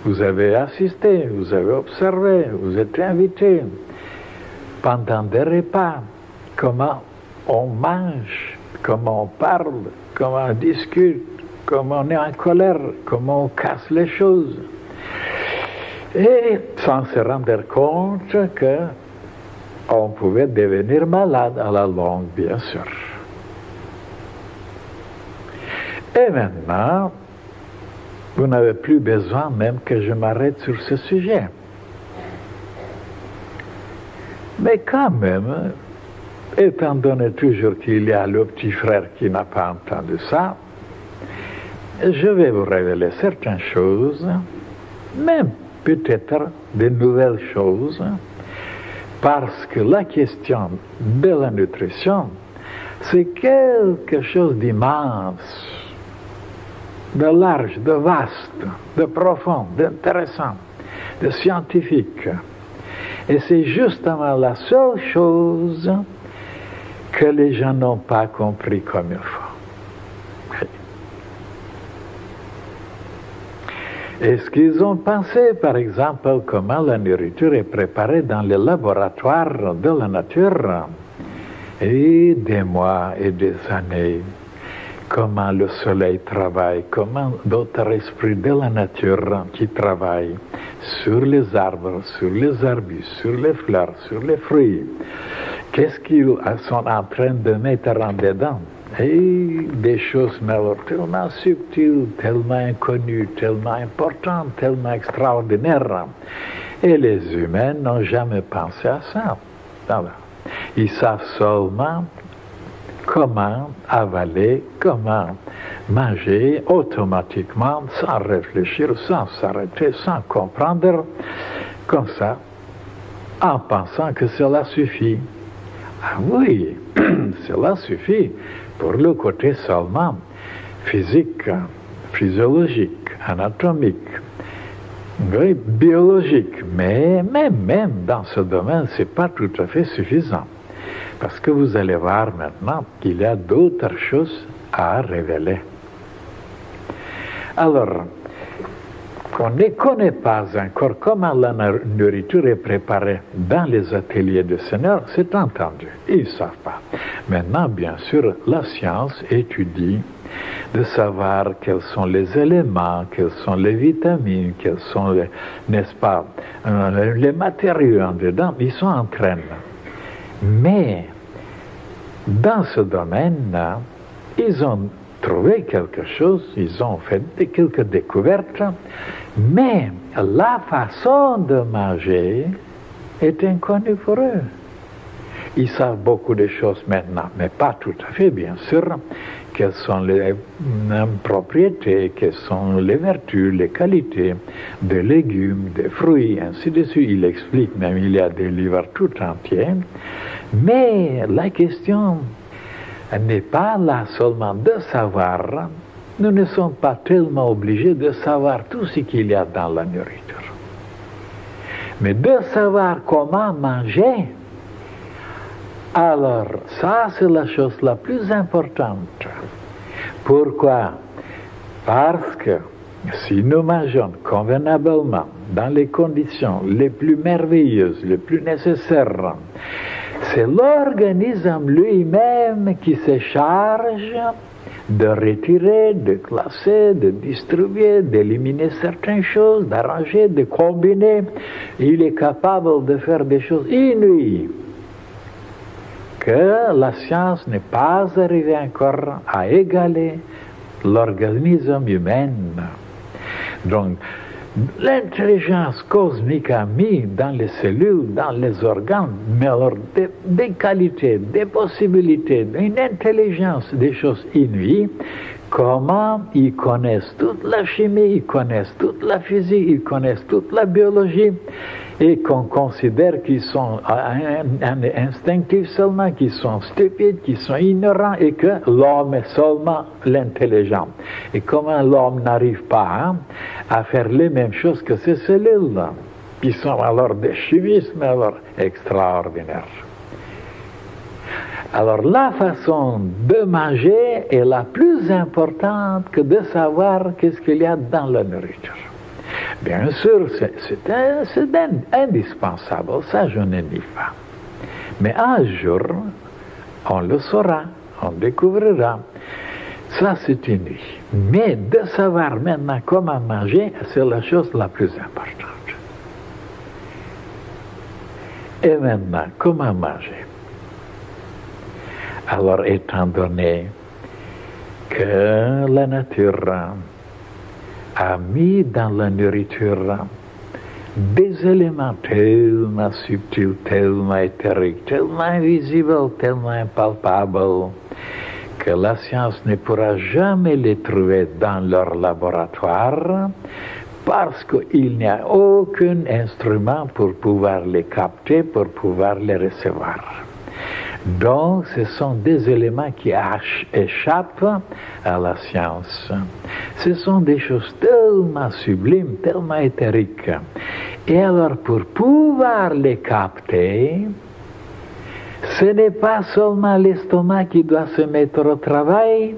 Vous avez assisté, vous avez observé, vous êtes invités pendant des repas, comment on mange, comment on parle, comment on discute, comment on est en colère, comment on casse les choses. Et sans se rendre compte qu'on pouvait devenir malade à la longue, bien sûr. Et maintenant, vous n'avez plus besoin même que je m'arrête sur ce sujet. Mais quand même, étant donné toujours qu'il y a le petit frère qui n'a pas entendu ça, je vais vous révéler certaines choses, même peut-être de nouvelles choses, parce que la question de la nutrition, c'est quelque chose d'immense, de large, de vaste, de profond, d'intéressant, de scientifique. Et c'est justement la seule chose que les gens n'ont pas compris comme il faut. Est-ce qu'ils ont pensé, par exemple, comment la nourriture est préparée dans les laboratoires de la nature? Et des mois et des années, comment le soleil travaille, comment d'autres esprits de la nature qui travaillent sur les arbres, sur les arbustes, sur les fleurs, sur les fruits. Qu'est-ce qu'ils sont en train de mettre en dedans? Et des choses tellement subtiles, tellement inconnues, tellement importantes, tellement extraordinaires. Et les humains n'ont jamais pensé à ça. Alors, ils savent seulement comment avaler, comment manger automatiquement, sans réfléchir, sans s'arrêter, sans comprendre, comme ça, en pensant que cela suffit. Ah oui, cela suffit pour le côté seulement physique, physiologique, anatomique, oui, biologique, mais même dans ce domaine, ce n'est pas tout à fait suffisant. Parce que vous allez voir maintenant qu'il y a d'autres choses à révéler. Alors, on ne connaît pas encore comment la nourriture est préparée dans les ateliers de Seigneur, c'est entendu, ils ne savent pas. Maintenant, bien sûr, la science étudie de savoir quels sont les éléments, quelles sont les vitamines, quels sont les, n'est-ce pas, les matériaux en dedans, ils sont en train. Mais, dans ce domaine-là, ils ont trouvé quelque chose, ils ont fait quelques découvertes, mais la façon de manger est inconnue pour eux. Ils savent beaucoup de choses maintenant, mais pas tout à fait, bien sûr, quelles sont les propriétés, quelles sont les vertus, les qualités des légumes, des fruits, ainsi de suite. Il explique, même il y a des livres tout entiers. Mais la question n'est pas là seulement de savoir. Nous ne sommes pas tellement obligés de savoir tout ce qu'il y a dans la nourriture. Mais de savoir comment manger, alors ça c'est la chose la plus importante. Pourquoi? Parce que si nous mangeons convenablement, dans les conditions les plus merveilleuses, les plus nécessaires, c'est l'organisme lui-même qui se charge de retirer, de classer, de distribuer, d'éliminer certaines choses, d'arranger, de combiner. Il est capable de faire des choses inouïes que la science n'est pas arrivée encore à égaler l'organisme humain. Donc, L'intelligence cosmique a mis dans les cellules, dans les organes, mais alors des qualités, des possibilités, une intelligence, des choses inouïes. Comment ils connaissent toute la chimie, ils connaissent toute la physique, ils connaissent toute la biologie, et qu'on considère qu'ils sont instinctifs seulement, qu'ils sont stupides, qu'ils sont ignorants, et que l'homme est seulement l'intelligent. Et comment l'homme n'arrive pas à faire les mêmes choses que ces cellules-là, qui sont alors des chimistes, mais alors extraordinaires. Alors la façon de manger est la plus importante que de savoir qu'est-ce qu'il y a dans la nourriture. Bien sûr, c'est indispensable, ça je ne nie pas. Mais un jour, on le saura, on découvrira. Ça c'est une vie. Mais de savoir maintenant comment manger, c'est la chose la plus importante. Et maintenant, comment manger? Alors, étant donné que la nature a mis dans la nourriture des éléments tellement subtils, tellement éthériques, tellement invisibles, tellement impalpables, que la science ne pourra jamais les trouver dans leur laboratoire, parce qu'il n'y a aucun instrument pour pouvoir les capter, pour pouvoir les recevoir. Donc, ce sont des éléments qui échappent à la science. Ce sont des choses tellement sublimes, tellement éthériques. Et alors, pour pouvoir les capter, ce n'est pas seulement l'estomac qui doit se mettre au travail,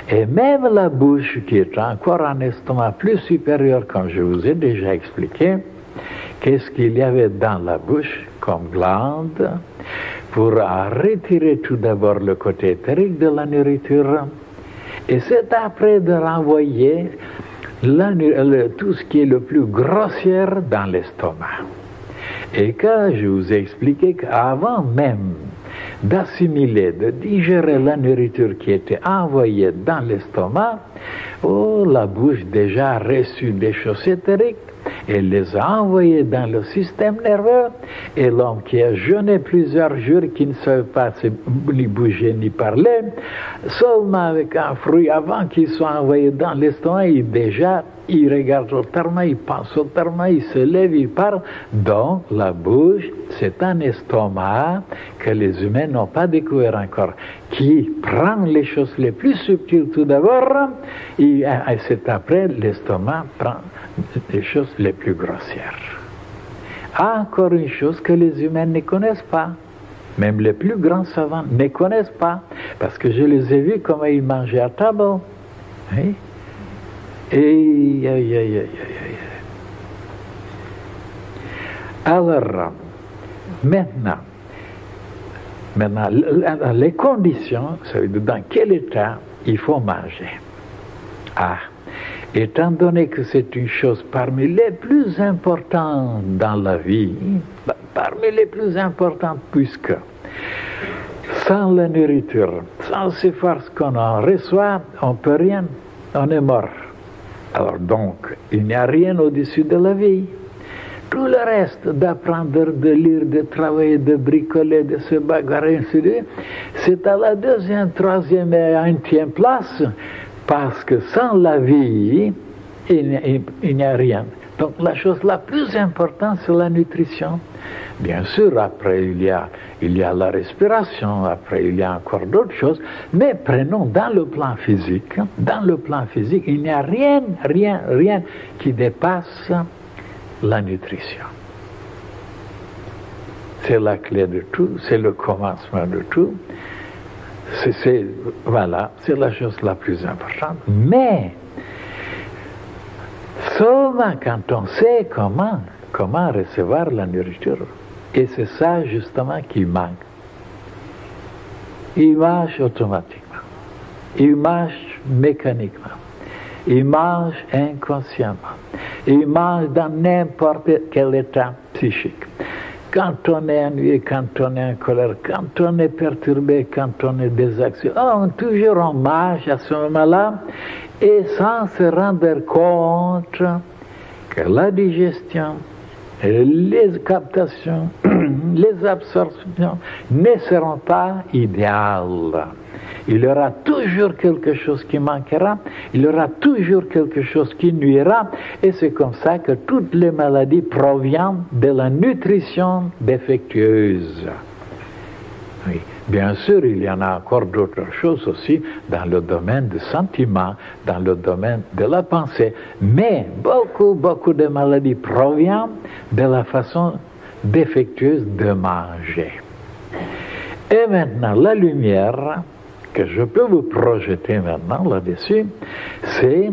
et même la bouche, qui est encore un estomac plus supérieur, comme je vous ai déjà expliqué, qu'est-ce qu'il y avait dans la bouche comme glande, pour retirer tout d'abord le côté éthérique de la nourriture, et c'est après de renvoyer tout ce qui est le plus grossier dans l'estomac. Et que je vous ai expliqué qu'avant même d'assimiler, de digérer la nourriture qui était envoyée dans l'estomac, la bouche déjà a reçu des choses éthériques, et les a envoyés dans le système nerveux, et l'homme qui a jeûné plusieurs jours, qui ne savait pas ni bouger ni parler, seulement avec un fruit, avant qu'il soit envoyé dans l'estomac, il regarde autrement, il pense autrement, il se lève, il parle. Donc la bouche, c'est un estomac que les humains n'ont pas découvert encore, qui prend les choses les plus subtiles tout d'abord, et c'est après l'estomac prend les choses les plus grossières. Encore une chose que les humains ne connaissent pas, même les plus grands savants ne connaissent pas, parce que je les ai vus comment ils mangeaient à table. Oui? Alors, maintenant, les conditions, ça veut dire dans quel état il faut manger. Étant donné que c'est une chose parmi les plus importantes dans la vie, parmi les plus importantes, puisque sans la nourriture, sans ces forces qu'on en reçoit, on ne peut rien, on est mort. Alors donc, il n'y a rien au-dessus de la vie. Tout le reste, d'apprendre, de lire, de travailler, de bricoler, de se bagarrer, c'est à la deuxième, troisième et unième place, parce que sans la vie, il n'y a rien. Donc la chose la plus importante, c'est la nutrition. Bien sûr, après il y a la respiration, après il y a encore d'autres choses, mais prenons dans le plan physique, il n'y a rien qui dépasse la nutrition. C'est la clé de tout, c'est le commencement de tout. Voilà, c'est la chose la plus importante. Mais seulement quand on sait comment recevoir la nourriture, et c'est ça justement qui manque. Il mange automatiquement, il mange mécaniquement, il mange inconsciemment, il mange dans n'importe quel état psychique. Quand on est ennuyé, quand on est en colère, quand on est perturbé, quand on est désaxé, toujours on mange à ce moment-là, et sans se rendre compte que la digestion, les captations, les absorptions ne seront pas idéales. Il y aura toujours quelque chose qui manquera, il y aura toujours quelque chose qui nuira, et c'est comme ça que toutes les maladies proviennent de la nutrition défectueuse. Oui. Bien sûr, il y en a encore d'autres choses aussi dans le domaine du sentiment, dans le domaine de la pensée, mais beaucoup de maladies proviennent de la façon défectueuse de manger. Et maintenant, la lumière que je peux vous projeter maintenant là-dessus, c'est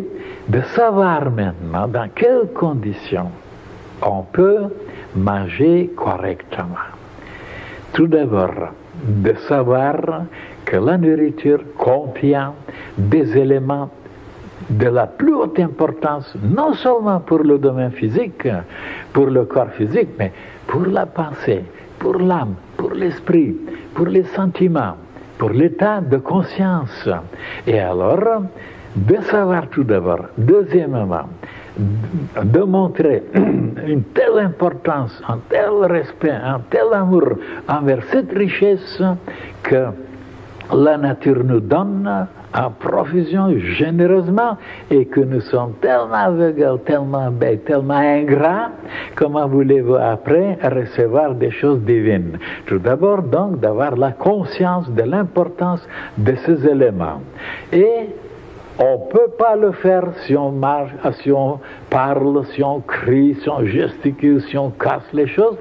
de savoir maintenant dans quelles conditions on peut manger correctement. Tout d'abord, de savoir que la nourriture contient des éléments de la plus haute importance, non seulement pour le domaine physique, pour le corps physique, mais pour la pensée, pour l'âme, pour l'esprit, pour les sentiments, pour l'état de conscience. Et alors, de savoir tout d'abord, deuxièmement, de montrer une telle importance, un tel respect, un tel amour envers cette richesse que la nature nous donne en profusion, généreusement, et que nous sommes tellement aveugles, tellement bêtes, tellement ingrats, comment voulez-vous après recevoir des choses divines? Tout d'abord, donc, d'avoir la conscience de l'importance de ces éléments. Et on ne peut pas le faire si on marche, si on parle, si on crie, si on gesticule, si on casse les choses.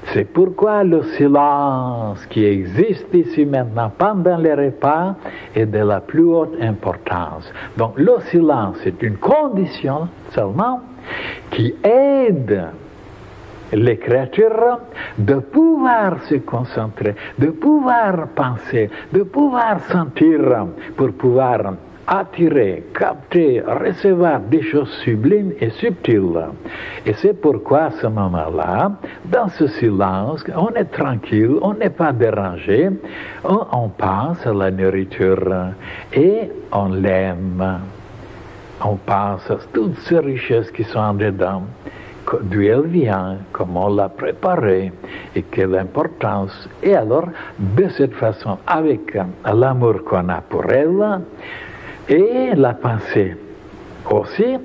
C'est pourquoi le silence qui existe ici maintenant pendant les repas est de la plus haute importance. Donc le silence est une condition seulement qui aide les créatures de pouvoir se concentrer, de pouvoir penser, de pouvoir sentir pour pouvoir attirer, capter, recevoir des choses sublimes et subtiles. Et c'est pourquoi à ce moment-là, dans ce silence, on est tranquille, on n'est pas dérangé, on pense à la nourriture et on l'aime. On pense à toutes ces richesses qui sont dedans, d'où elle vient, comment on l'a préparée et quelle importance. Et alors, de cette façon, avec l'amour qu'on a pour elle, et la pensée aussi,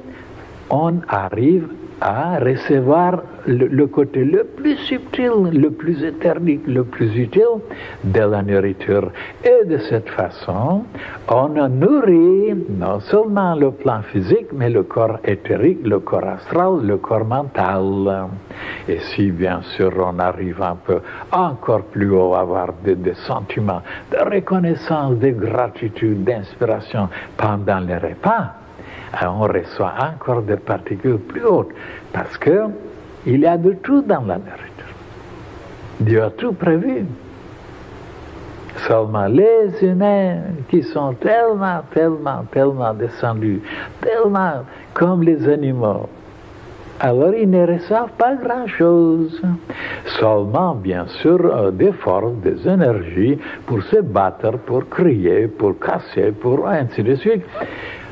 on arrive à recevoir le côté le plus subtil, le plus éternel, le plus utile de la nourriture. Et de cette façon, on nourrit non seulement le plan physique, mais le corps éthérique, le corps astral, le corps mental. Et si bien sûr on arrive un peu encore plus haut à avoir des sentiments de reconnaissance, de gratitude, d'inspiration pendant les repas, on reçoit encore des particules plus hautes, parce que il y a de tout dans la nourriture. Dieu a tout prévu. Seulement les humains qui sont tellement descendus, tellement comme les animaux, alors ils ne reçoivent pas grand-chose. Seulement, bien sûr, des forces, des énergies pour se battre, pour crier, pour casser, pour ainsi de suite.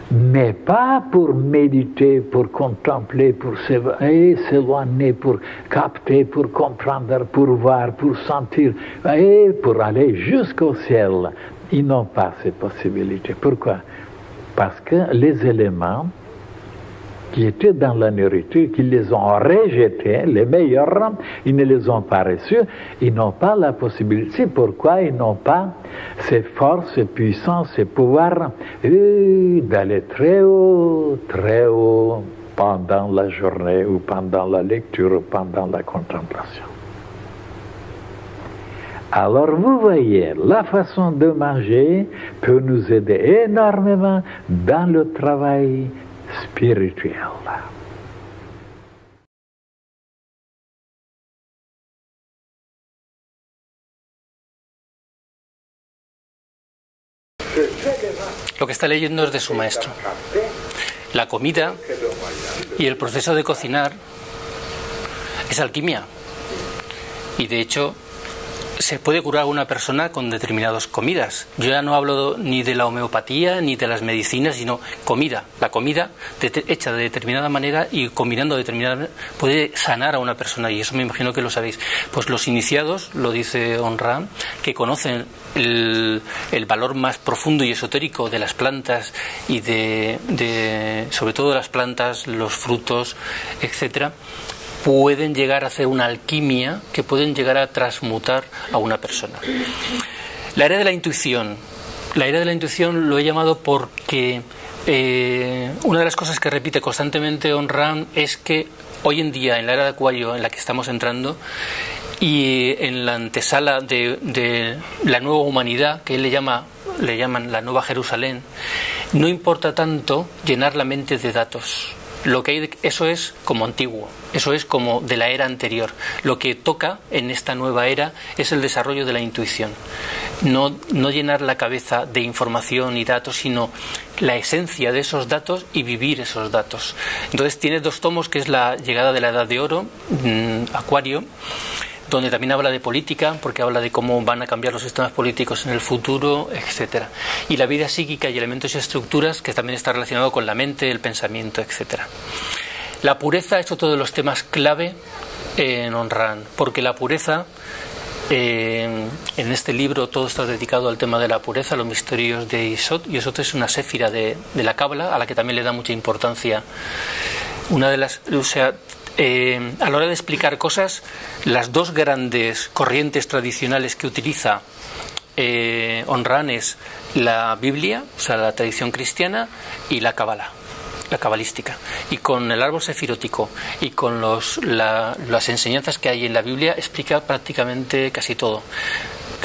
Mais pas pour méditer, pour contempler, pour s'éloigner, pour capter, pour comprendre, pour voir, pour sentir, et pour aller jusqu'au ciel. Ils n'ont pas cette possibilité. Pourquoi? Parce que les éléments qui étaient dans la nourriture, qui les ont rejetés, les meilleurs, ils ne les ont pas reçus, ils n'ont pas la possibilité. C'est pourquoi ils n'ont pas ces forces, ces puissances, ces pouvoirs d'aller très haut pendant la journée ou pendant la lecture ou pendant la contemplation. Alors vous voyez, la façon de manger peut nous aider énormément dans le travail spirituel. Lo que está leyendo es de su maestro. La comida y el proceso de cocinar es alquimia. Y de hecho, se puede curar a una persona con determinadas comidas. Yo ya no hablo ni de la homeopatía ni de las medicinas, sino comida. La comida hecha de determinada manera y combinando de determinada manera puede sanar a una persona, y eso me imagino que lo sabéis. Pues los iniciados, lo dice Aun Rand, que conocen el valor más profundo y esotérico de las plantas y sobre todo de las plantas, los frutos, etcétera, pueden llegar a hacer una alquimia que pueden llegar a transmutar a una persona. La era de la intuición. La era de la intuición lo he llamado porque una de las cosas que repite constantemente Aun Rand es que hoy en día, en la era de Acuario en la que estamos entrando, y en la antesala de la nueva humanidad, que él le llaman la Nueva Jerusalén, no importa tanto llenar la mente de datos. Lo que hay, eso es como antiguo, eso es como de la era anterior. Lo que toca en esta nueva era es el desarrollo de la intuición. No llenar la cabeza de información y datos, sino la esencia de esos datos y vivir esos datos. Entonces tiene 2 tomos, que es la llegada de la Edad de Oro, Acuario, donde también habla de política, porque habla de cómo van a cambiar los sistemas políticos en el futuro, etcétera. Y la vida psíquica y elementos y estructuras, que también está relacionado con la mente, el pensamiento, etcétera. La pureza es otro de los temas clave en Aun Rand, porque la pureza, en este libro todo está dedicado al tema de la pureza, los misterios de Yesod. Yesod es una séfira de la Cábala, a la que también le da mucha importancia. Una de las, a la hora de explicar cosas, las 2 grandes corrientes tradicionales que utiliza Aun Rand es la Biblia, o sea, la tradición cristiana, y la Cábala, la cabalística. Y con el árbol sefirótico y con las enseñanzas que hay en la Biblia explica prácticamente casi todo.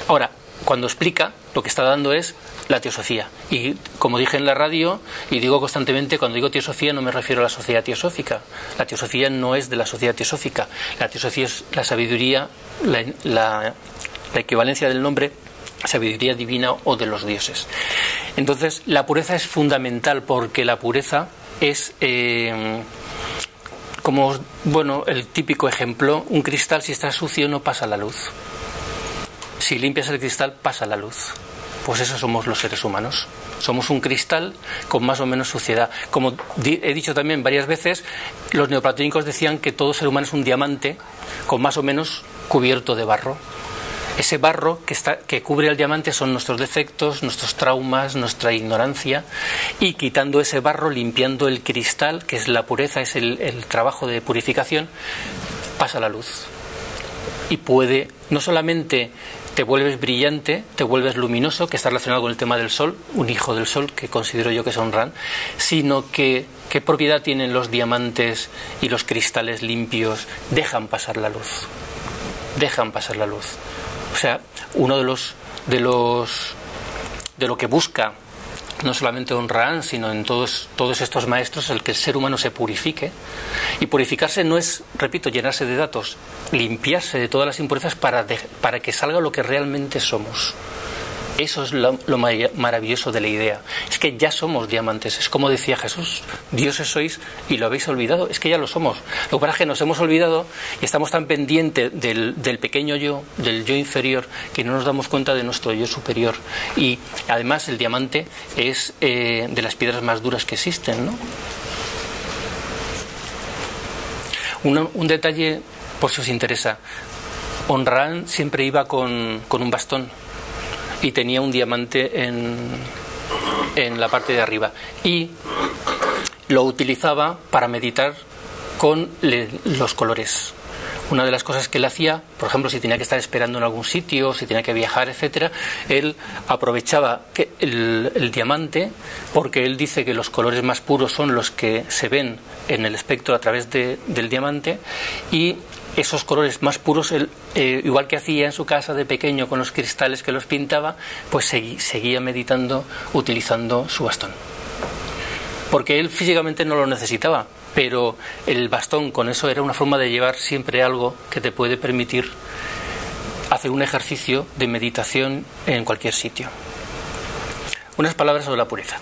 Ahora, cuando explica, lo que está dando es la teosofía. Y como dije en la radio, y digo constantemente, cuando digo teosofía no me refiero a la sociedad teosófica. La teosofía no es de la sociedad teosófica. La teosofía es la sabiduría, la equivalencia del nombre, sabiduría divina o de los dioses. Entonces, la pureza es fundamental, porque la pureza es, como el típico ejemplo, un cristal, si está sucio no pasa la luz. Si limpias el cristal, pasa la luz. Pues eso somos los seres humanos. Somos un cristal con más o menos suciedad. Como he dicho también varias veces, los neoplatónicos decían que todo ser humano es un diamante con más o menos cubierto de barro. Ese barro que cubre al diamante son nuestros defectos, nuestros traumas, nuestra ignorancia, y quitando ese barro, limpiando el cristal, que es la pureza, es el trabajo de purificación, pasa la luz. Y puede, no solamente te vuelves brillante, te vuelves luminoso, que está relacionado con el tema del sol, un hijo del sol, que considero yo que es Aun Rand, sino que qué propiedad tienen los diamantes y los cristales limpios, dejan pasar la luz. Dejan pasar la luz. O sea, uno de lo que busca no solamente Aun Rand, sino en todos estos maestros, el que el ser humano se purifique. Y purificarse no es, repito, llenarse de datos, limpiarse de todas las impurezas para que salga lo que realmente somos. Eso es lo maravilloso de la idea. Es que ya somos diamantes. Es como decía Jesús: dioses sois y lo habéis olvidado. Es que ya lo somos. Lo que pasa es que nos hemos olvidado y estamos tan pendientes del pequeño yo, del yo inferior, que no nos damos cuenta de nuestro yo superior. Y además el diamante es de las piedras más duras que existen, ¿no? Un detalle, por si os interesa. Aun Rand siempre iba con un bastón y tenía un diamante en la parte de arriba, y lo utilizaba para meditar con los colores. Una de las cosas que él hacía, por ejemplo, si tenía que estar esperando en algún sitio, si tenía que viajar, etcétera, él aprovechaba el diamante, porque él dice que los colores más puros son los que se ven en el espectro a través del diamante, y esos colores más puros, él, igual que hacía en su casa de pequeño con los cristales que los pintaba, pues seguía meditando utilizando su bastón. Porque él físicamente no lo necesitaba, pero el bastón con eso era una forma de llevar siempre algo que te puede permitir hacer un ejercicio de meditación en cualquier sitio. Unas palabras sobre la pureza.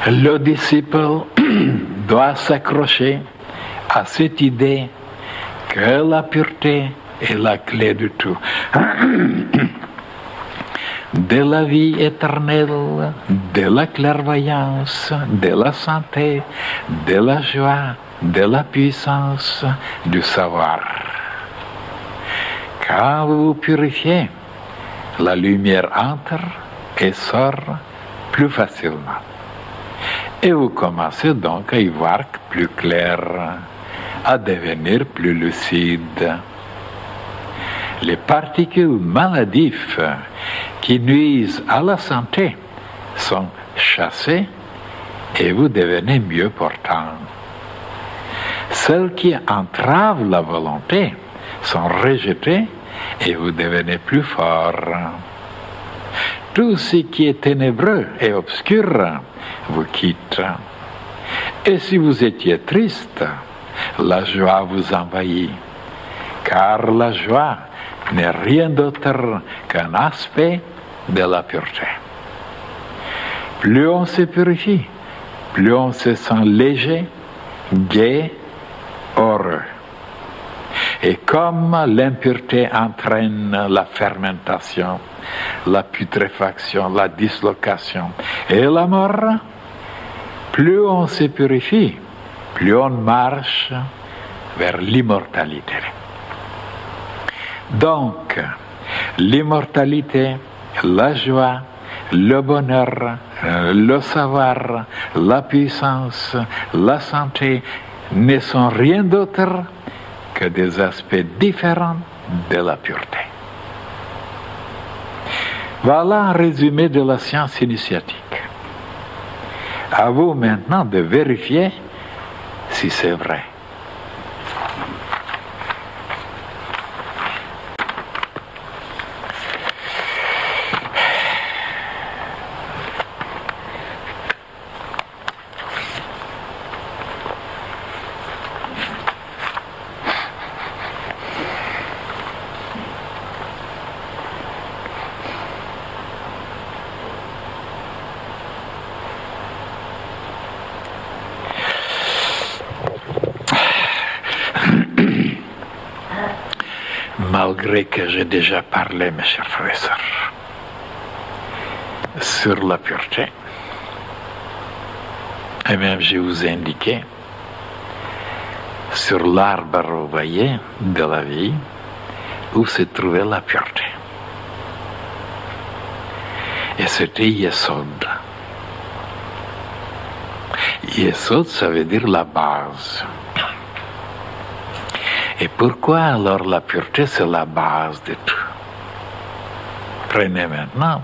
Le disciple doit s'accrocher à cette idée que la pureté est la clé de tout. De la vie éternelle, de la clairvoyance, de la santé, de la joie, de la puissance, du savoir. Quand vous vous purifiez, la lumière entre et sort plus facilement. Et vous commencez donc à y voir plus clair, à devenir plus lucide. Les particules maladives qui nuisent à la santé sont chassées et vous devenez mieux portant. Celles qui entravent la volonté sont rejetées et vous devenez plus fort. Tout ce qui est ténébreux et obscur vous quitte. Et si vous étiez triste, la joie vous envahit, car la joie n'est rien d'autre qu'un aspect de la pureté. Plus on se purifie, plus on se sent léger, gai, heureux. Et comme l'impureté entraîne la fermentation, la putréfaction, la dislocation et la mort, plus on se purifie, plus on marche vers l'immortalité. Donc, l'immortalité, la joie, le bonheur, le savoir, la puissance, la santé ne sont rien d'autre que des aspects différents de la pureté. Voilà un résumé de la science initiatique. À vous maintenant de vérifier si c'est vrai. Malgré que j'ai déjà parlé, mes chers frères et sœurs, sur la pureté, et même je vous ai indiqué sur l'arbre, vous voyez, de la vie, où se trouvait la pureté. Et c'était Yesod. Yesod, ça veut dire la base. Et pourquoi alors la pureté, c'est la base de tout? Prenez maintenant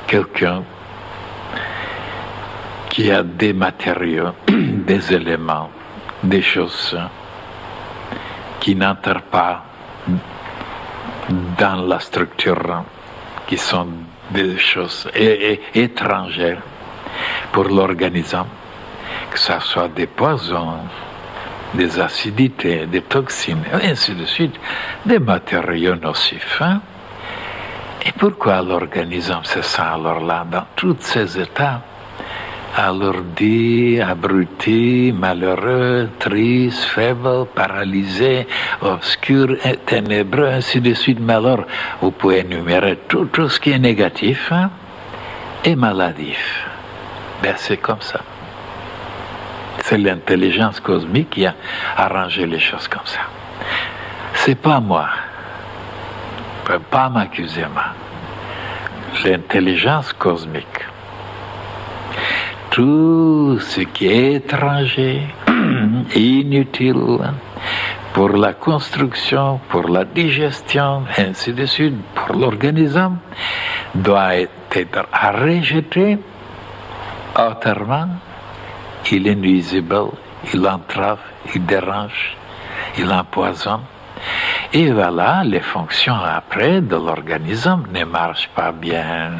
quelqu'un qui a des matériaux, des éléments, des choses qui n'entrent pas dans la structure, qui sont des choses étrangères pour l'organisme, que ce soit des poisons, des acidités, des toxines, et ainsi de suite, des matériaux nocifs. Hein? Et pourquoi l'organisme se sent alors là, dans tous ces états, alourdi, abruti, malheureux, triste, faible, paralysé, obscur, ténébreux, ainsi de suite. Mais alors, vous pouvez énumérer tout ce qui est négatif, hein, et maladif. Ben, c'est comme ça. C'est l'intelligence cosmique qui a arrangé les choses comme ça. C'est pas moi. Ne peut pas m'accuser, moi. L'intelligence cosmique. Tout ce qui est étranger, inutile, pour la construction, pour la digestion, ainsi de suite, pour l'organisme, doit être à rejeter autrement. Il est nuisible, il entrave, il dérange, il empoisonne. Et voilà, les fonctions après de l'organisme ne marchent pas bien.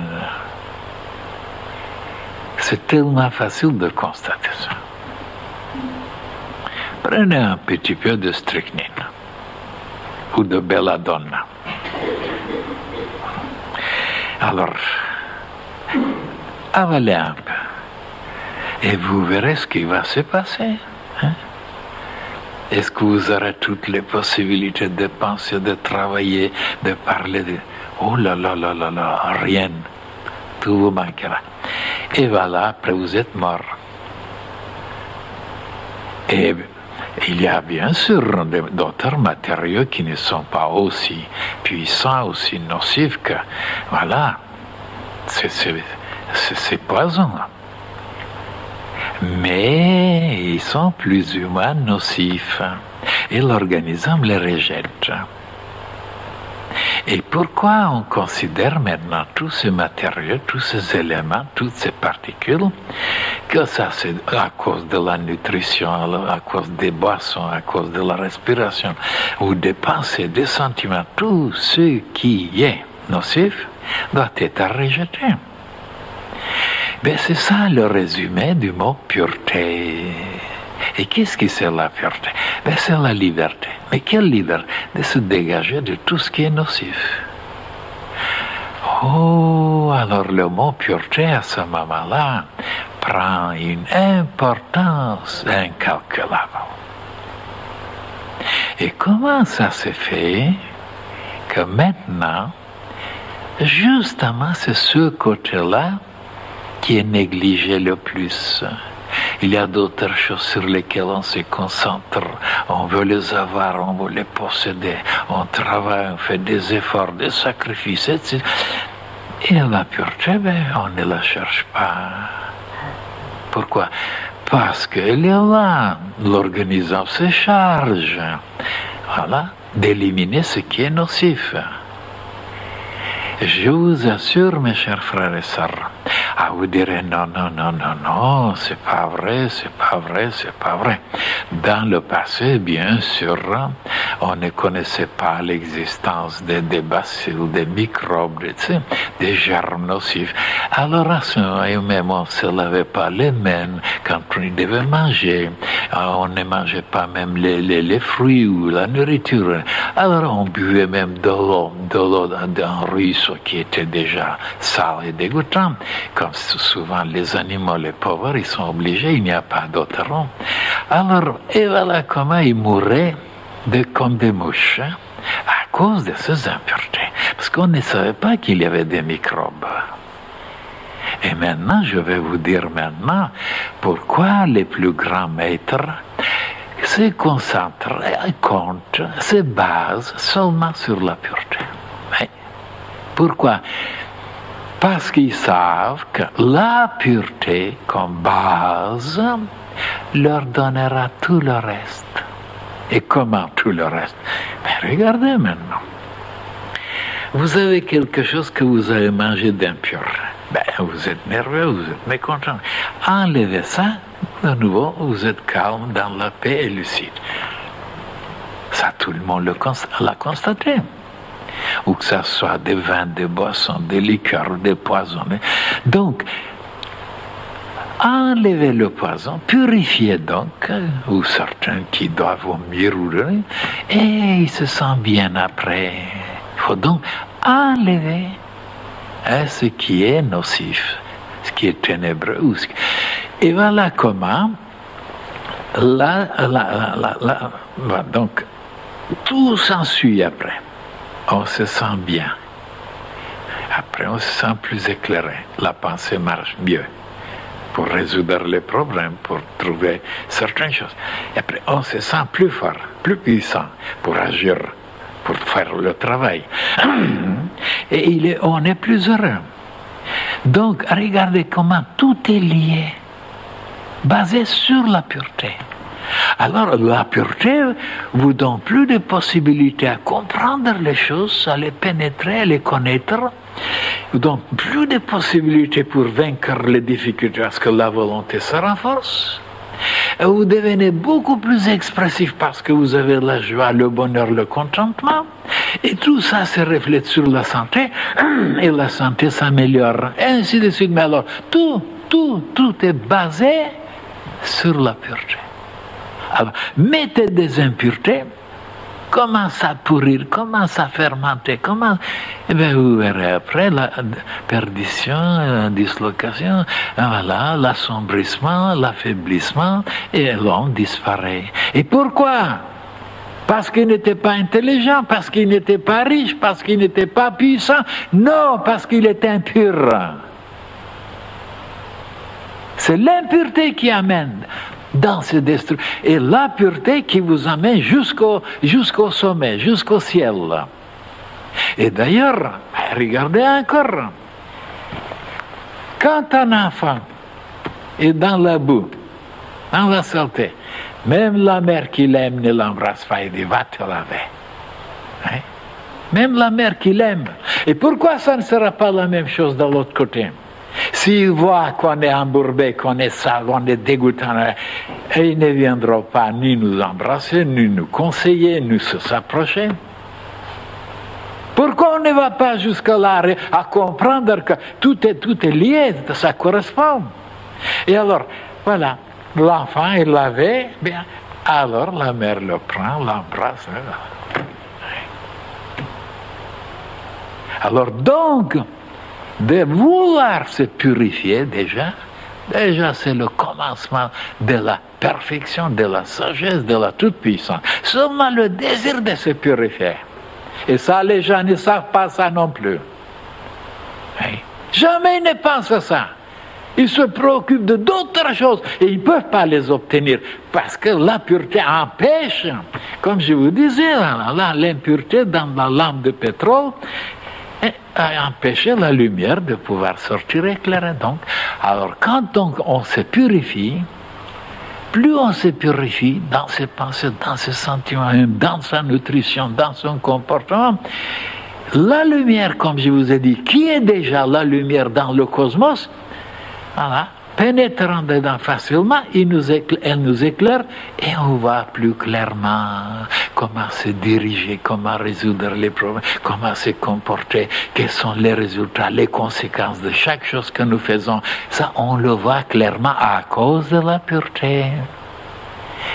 C'est tellement facile de constater ça. Prenez un petit peu de strychnine ou de belladonna. Alors, avalez un peu. Et vous verrez ce qui va se passer. Hein? Est-ce que vous aurez toutes les possibilités de penser, de travailler, de parler de... Oh là là là là là, rien. Tout vous manquera. Et voilà, après vous êtes mort. Et il y a bien sûr d'autres matériaux qui ne sont pas aussi puissants, aussi nocifs que... Voilà, c'est poison. Mais ils sont plus ou moins nocifs et l'organisme les rejette. Et pourquoi on considère maintenant tous ces matériaux, tous ces éléments, toutes ces particules, que ça c'est à cause de la nutrition, à cause des boissons, à cause de la respiration, ou des pensées, des sentiments, tout ce qui est nocif doit être rejeté. Ben, c'est ça le résumé du mot pureté. Et qu'est-ce que c'est la pureté? Ben, c'est la liberté. Mais quelle liberté? De se dégager de tout ce qui est nocif. Oh, alors le mot pureté à ce moment-là prend une importance incalculable. Et comment ça se fait que maintenant, justement, c'est ce côté-là qui est négligé le plus. Il y a d'autres choses sur lesquelles on se concentre. On veut les avoir, on veut les posséder. On travaille, on fait des efforts, des sacrifices, etc. Et la pureté, ben, on ne la cherche pas. Pourquoi? Parce qu'elle est là. L'organisme se charge, voilà, d'éliminer ce qui est nocif. Je vous assure, mes chers frères et sœurs, vous direz non, non, non, non, non, c'est pas vrai, c'est pas vrai, c'est pas vrai. Dans le passé, bien sûr, on ne connaissait pas l'existence des bacilles, des microbes, des germes nocifs. Alors à ce moment même, on ne se lavait pas les mains quand on devait manger. On ne mangeait pas même les fruits ou la nourriture. Alors on buvait même de l'eau d'un ruisseau qui était déjà sale et dégoûtant. Comme souvent les animaux, les pauvres, ils sont obligés, il n'y a pas d'autre eau. Alors, et voilà comment ils mouraient comme des mouches à cause de ces impuretés. Parce qu'on ne savait pas qu'il y avait des microbes. Et maintenant, je vais vous dire maintenant pourquoi les plus grands maîtres se concentrent et comptent, se basent seulement sur la pureté. Mais pourquoi? Parce qu'ils savent que la pureté comme base leur donnera tout le reste. Et comment tout le reste? Mais regardez maintenant. Vous avez quelque chose que vous avez mangé d'impur. Ben, vous êtes nerveux, vous êtes mécontent. Enlevez ça, de nouveau, vous êtes calme, dans la paix et lucide. Ça, tout le monde l'a constaté. Ou que ça soit des vins, des boissons, des liqueurs, des poisons. Donc, enlevez le poison, purifiez donc, ou certains qui doivent vomir, et ils se sentent bien après. Il faut donc enlever ce qui est nocif, ce qui est ténébreux. Et voilà comment, donc, tout s'ensuit après. On se sent bien. Après, on se sent plus éclairé. La pensée marche mieux pour résoudre les problèmes, pour trouver certaines choses. Et après, on se sent plus fort, plus puissant pour agir, pour faire le travail. Et on est plus heureux. Donc, regardez comment tout est lié, basé sur la pureté. Alors, la pureté vous donne plus de possibilités à comprendre les choses, à les pénétrer, à les connaître. Vous donne plus de possibilités pour vaincre les difficultés parce que la volonté se renforce. Et vous devenez beaucoup plus expressif parce que vous avez la joie, le bonheur, le contentement. Et tout ça se reflète sur la santé et la santé s'améliore. Et ainsi de suite. Mais alors, tout est basé sur la pureté. Alors, mettez des impuretés, commence à pourrir, commence à fermenter, et bien vous verrez après la perdition, la dislocation, voilà, l'assombrissement, l'affaiblissement, et l'homme disparaît. Et pourquoi? Parce qu'il n'était pas intelligent, parce qu'il n'était pas riche, parce qu'il n'était pas puissant. Non, parce qu'il était impur. C'est l'impureté qui amène dans ce destruction. Et la pureté qui vous amène jusqu'au sommet, jusqu'au ciel. Et d'ailleurs, regardez encore. Quand un enfant est dans la boue, dans la saleté, même la mère qui l'aime ne l'embrasse pas et dit va te laver. Hein? Même la mère qui l'aime. Et pourquoi ça ne sera pas la même chose de l'autre côté? S'il voit qu'on est embourbé, qu'on est sale, on est dégoûtant, ils ne viendront pas ni nous embrasser, ni nous conseiller, ni s'approcher. Pourquoi on ne va pas jusque-là à comprendre que tout est lié, ça correspond? Et alors, voilà. L'enfant est lavé, bien, alors la mère le prend, l'embrasse. Alors donc, de vouloir se purifier déjà c'est le commencement de la perfection, de la sagesse, de la toute-puissance. Seulement le désir de se purifier. Et ça, les gens ne savent pas ça non plus. Jamais ils ne pensent à ça. Ils se préoccupent de d'autres choses et ils ne peuvent pas les obtenir parce que la pureté empêche, comme je vous disais, l'impureté dans la lampe de pétrole a empêché la lumière de pouvoir sortir éclairée. Donc, alors quand on se purifie, plus on se purifie dans ses pensées, dans ses sentiments, dans sa nutrition, dans son comportement, la lumière, comme je vous ai dit, qui est déjà la lumière dans le cosmos, voilà, pénétrant dedans facilement, elle nous éclaire et on voit plus clairement comment se diriger, comment résoudre les problèmes, comment se comporter, quels sont les résultats, les conséquences de chaque chose que nous faisons. Ça, on le voit clairement à cause de la pureté.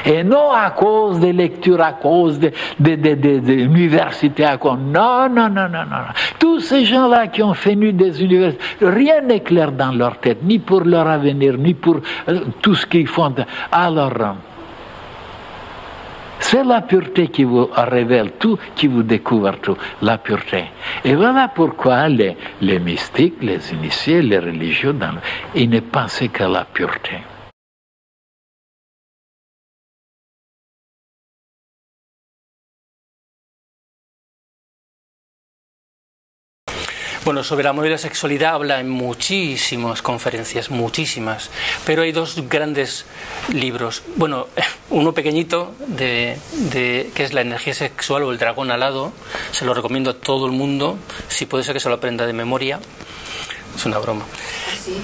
Et non à cause des lectures, à cause des universités, à cause... Non. Tous ces gens-là qui ont fait des universités, rien n'est clair dans leur tête, ni pour leur avenir, ni pour tout ce qu'ils font. Alors, c'est la pureté qui vous révèle tout, qui vous découvre tout, la pureté. Et voilà pourquoi les mystiques, les initiés, les religieux, ils ne pensaient qu'à la pureté. Bueno, sobre el amor y la sexualidad habla en muchísimas conferencias, muchísimas, pero hay dos grandes libros. Bueno, uno pequeñito que es La energía sexual o El dragón alado, se lo recomiendo a todo el mundo, si puede ser que se lo aprenda de memoria, es una broma. Sí.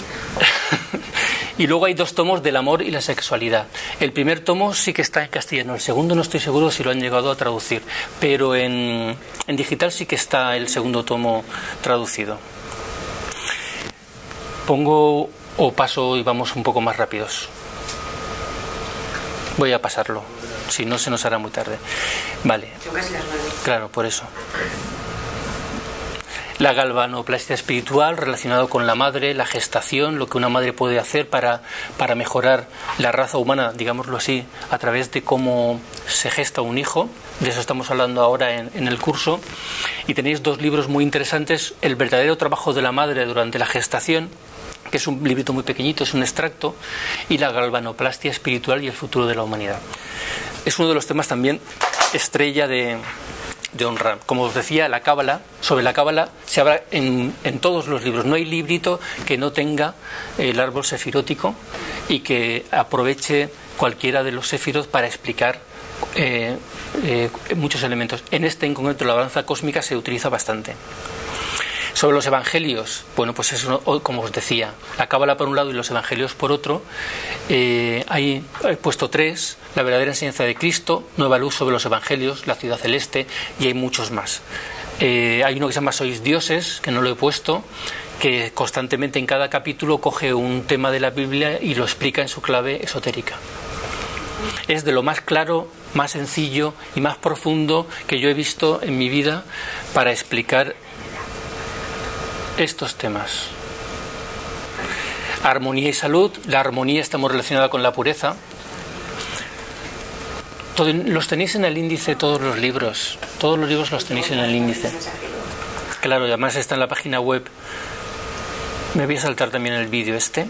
Y luego hay dos tomos del amor y la sexualidad. El primer tomo sí que está en castellano, el segundo no estoy seguro si lo han llegado a traducir, pero en digital sí que está el segundo tomo traducido. Pongo o paso y vamos un poco más rápidos. Voy a pasarlo, si no se nos hará muy tarde. Vale. Son casi las 9. Claro, por eso. La galvanoplastia espiritual relacionado con la madre, la gestación, lo que una madre puede hacer para mejorar la raza humana, digámoslo así, a través de cómo se gesta un hijo. De eso estamos hablando ahora en el curso. Y tenéis dos libros muy interesantes: El verdadero trabajo de la madre durante la gestación, que es un librito muy pequeñito, es un extracto, y La galvanoplastia espiritual y el futuro de la humanidad. Es uno de los temas también estrella de Onram. Como os decía, sobre la cábala se habla en todos los libros. No hay librito que no tenga el árbol sefirótico y que aproveche cualquiera de los sefirot para explicar muchos elementos. En este en concreto, la balanza cósmica, se utiliza bastante. Sobre los evangelios, bueno, pues eso, como os decía, la cábala por un lado y los evangelios por otro. He puesto 3: la verdadera enseñanza de Cristo, Nueva luz sobre los evangelios, La ciudad celeste, y hay muchos más. Hay uno que se llama Sois dioses, que no lo he puesto, que constantemente en cada capítulo coge un tema de la Biblia y lo explica en su clave esotérica. Es de lo más claro más sencillo y más profundo que yo he visto en mi vida para explicar estos temas. Armonía y salud. La armonía está muy relacionada con la pureza. Los tenéis en el índice, todos los libros los tenéis en el índice. Claro, y además está en la página web. Me voy a saltar también el vídeo este.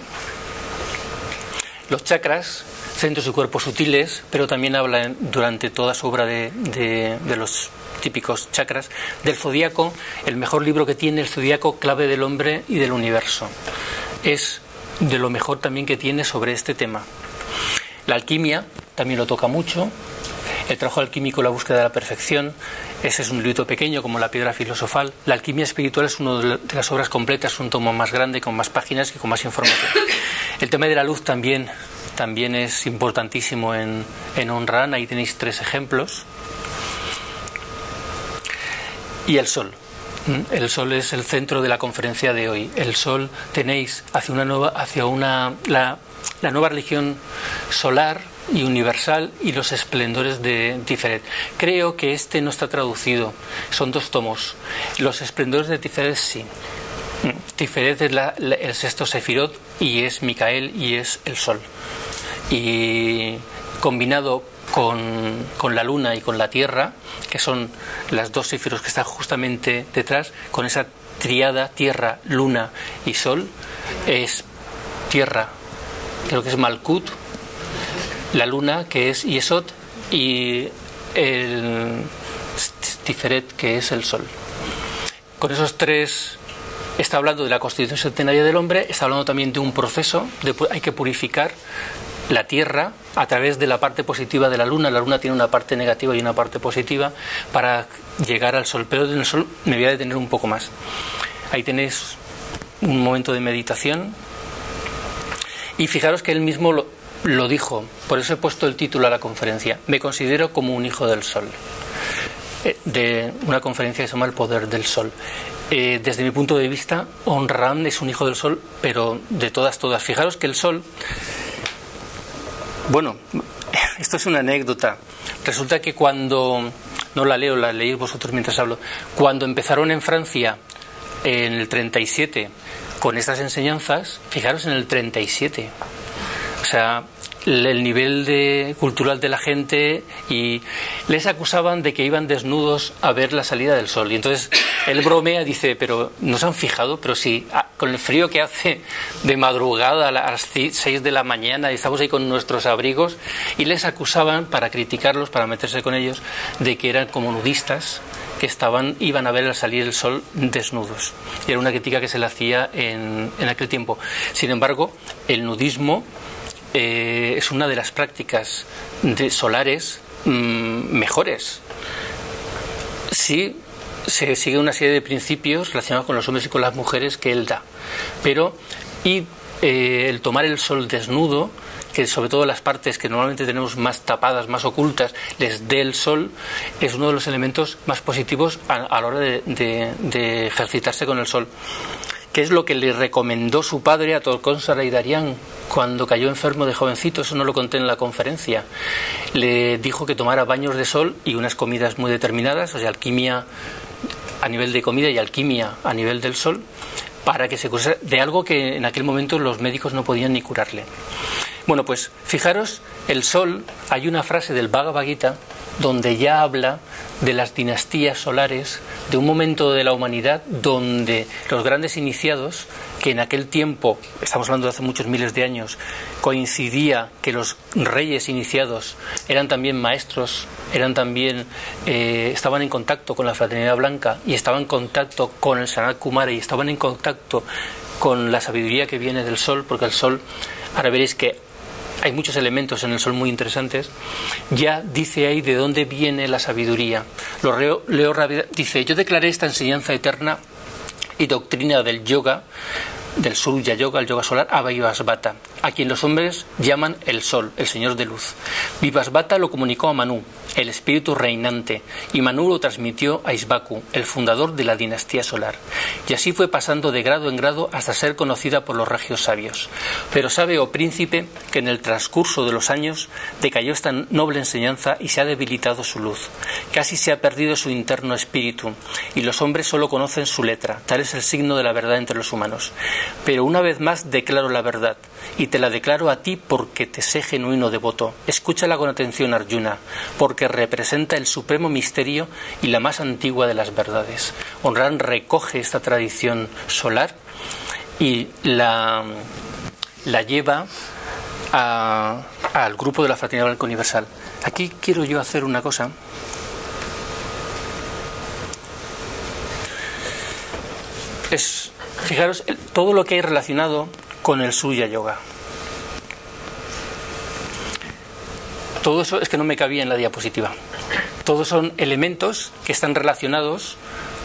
Los chakras, centros y cuerpos sutiles, pero también habla durante toda su obra de los típicos chakras. Del zodíaco, el mejor libro que tiene, el zodíaco, clave del hombre y del universo. Es de lo mejor también que tiene sobre este tema. La alquimia también lo toca mucho. El trabajo alquímico, la búsqueda de la perfección. Ese es un librito pequeño como la piedra filosofal. La alquimia espiritual es una de las obras completas, un tomo más grande, con más páginas y con más información. El tema de la luz también es importantísimo en Onran. Ahí tenéis 3 ejemplos. Y el sol. El sol es el centro de la conferencia de hoy. El sol tenéis la nueva religión solar y universal y los esplendores de Tiferet. Creo que este no está traducido, son 2 tomos. Los esplendores de Tiferet sí. Tiferet es el sexto sefirot y es Micael y es el sol. Y combinado con la luna y con la tierra, que son las 2 sefiros que están justamente detrás, con esa triada tierra, luna y sol, es tierra, creo que es Malkut, la luna que es Yesod y el Tiferet que es el sol. Con esos 3 está hablando de la constitución centenaria del hombre, está hablando también de un proceso, hay que purificar la tierra a través de la parte positiva de la luna. La luna tiene una parte negativa y una parte positiva para llegar al sol, pero en el sol me voy a detener un poco más. Ahí tenéis un momento de meditación y fijaros que él mismo lo dijo, por eso he puesto el título a la conferencia: me considero como un hijo del sol, de una conferencia que se llama El poder del sol. Desde mi punto de vista, Onran es un hijo del sol, pero de todas. Fijaros que el sol, bueno, esto es una anécdota. Resulta que cuando, no la leo, la leéis vosotros mientras hablo, cuando empezaron en Francia en el 37 con estas enseñanzas, fijaros en el 37, o sea, el nivel cultural de la gente, y les acusaban de que iban desnudos a ver la salida del sol. Y entonces él bromea, dice, pero ¿no se han fijado? Pero si con el frío que hace de madrugada a las 6 de la mañana y estamos ahí con nuestros abrigos, y les acusaban, para criticarlos, para meterse con ellos, de que eran como nudistas, que iban a ver salir el sol desnudos. Y era una crítica que se le hacía en aquel tiempo. Sin embargo, el nudismo es una de las prácticas solares mejores. Sí, se sigue una serie de principios relacionados con los hombres y con las mujeres que él da, pero el tomar el sol desnudo, que sobre todo las partes que normalmente tenemos más tapadas, más ocultas, les dé el sol, es uno de los elementos más positivos a la hora de ejercitarse con el sol. ¿Qué es lo que le recomendó su padre a Tolkon Saraidarián cuando cayó enfermo de jovencito? Eso no lo conté en la conferencia. Le dijo que tomara baños de sol y unas comidas muy determinadas, o sea, alquimia a nivel de comida y alquimia a nivel del sol, para que se curara de algo que en aquel momento los médicos no podían ni curarle. Bueno, pues fijaros, el sol, hay una frase del Bhagavad Gita donde ya habla de las dinastías solares, de un momento de la humanidad donde los grandes iniciados, que en aquel tiempo, estamos hablando de hace muchos miles de años, coincidía que los reyes iniciados eran también maestros, eran también estaban en contacto con la fraternidad blanca y estaban en contacto con el Sanat Kumara y estaban en contacto con la sabiduría que viene del sol, porque el sol, ahora veréis que hay muchos elementos en el sol muy interesantes. Ya dice ahí de dónde viene la sabiduría. Leo rápido. Dice: yo declaré esta enseñanza eterna y doctrina del yoga del Surya Yoga, el yoga solar, a Vivasvata, a quien los hombres llaman el Sol, el Señor de Luz. Vivasvata lo comunicó a Manu, el espíritu reinante, y Manu lo transmitió a Isvaku, el fundador de la dinastía solar. Y así fue pasando de grado en grado hasta ser conocida por los regios sabios. Pero sabe, oh príncipe, que en el transcurso de los años decayó esta noble enseñanza y se ha debilitado su luz. Casi se ha perdido su interno espíritu, y los hombres solo conocen su letra. Tal es el signo de la verdad entre los humanos. Pero una vez más declaro la verdad, y te la declaro a ti porque te sé genuino devoto. Escúchala con atención, Arjuna, porque representa el supremo misterio y la más antigua de las verdades. Honran recoge esta tradición solar y la lleva al grupo de la Fraternidad Blanca Universal. Aquí quiero yo hacer una cosa. Fijaros, todo lo que hay relacionado con el Surya Yoga. Todo eso es que no me cabía en la diapositiva. Todos son elementos que están relacionados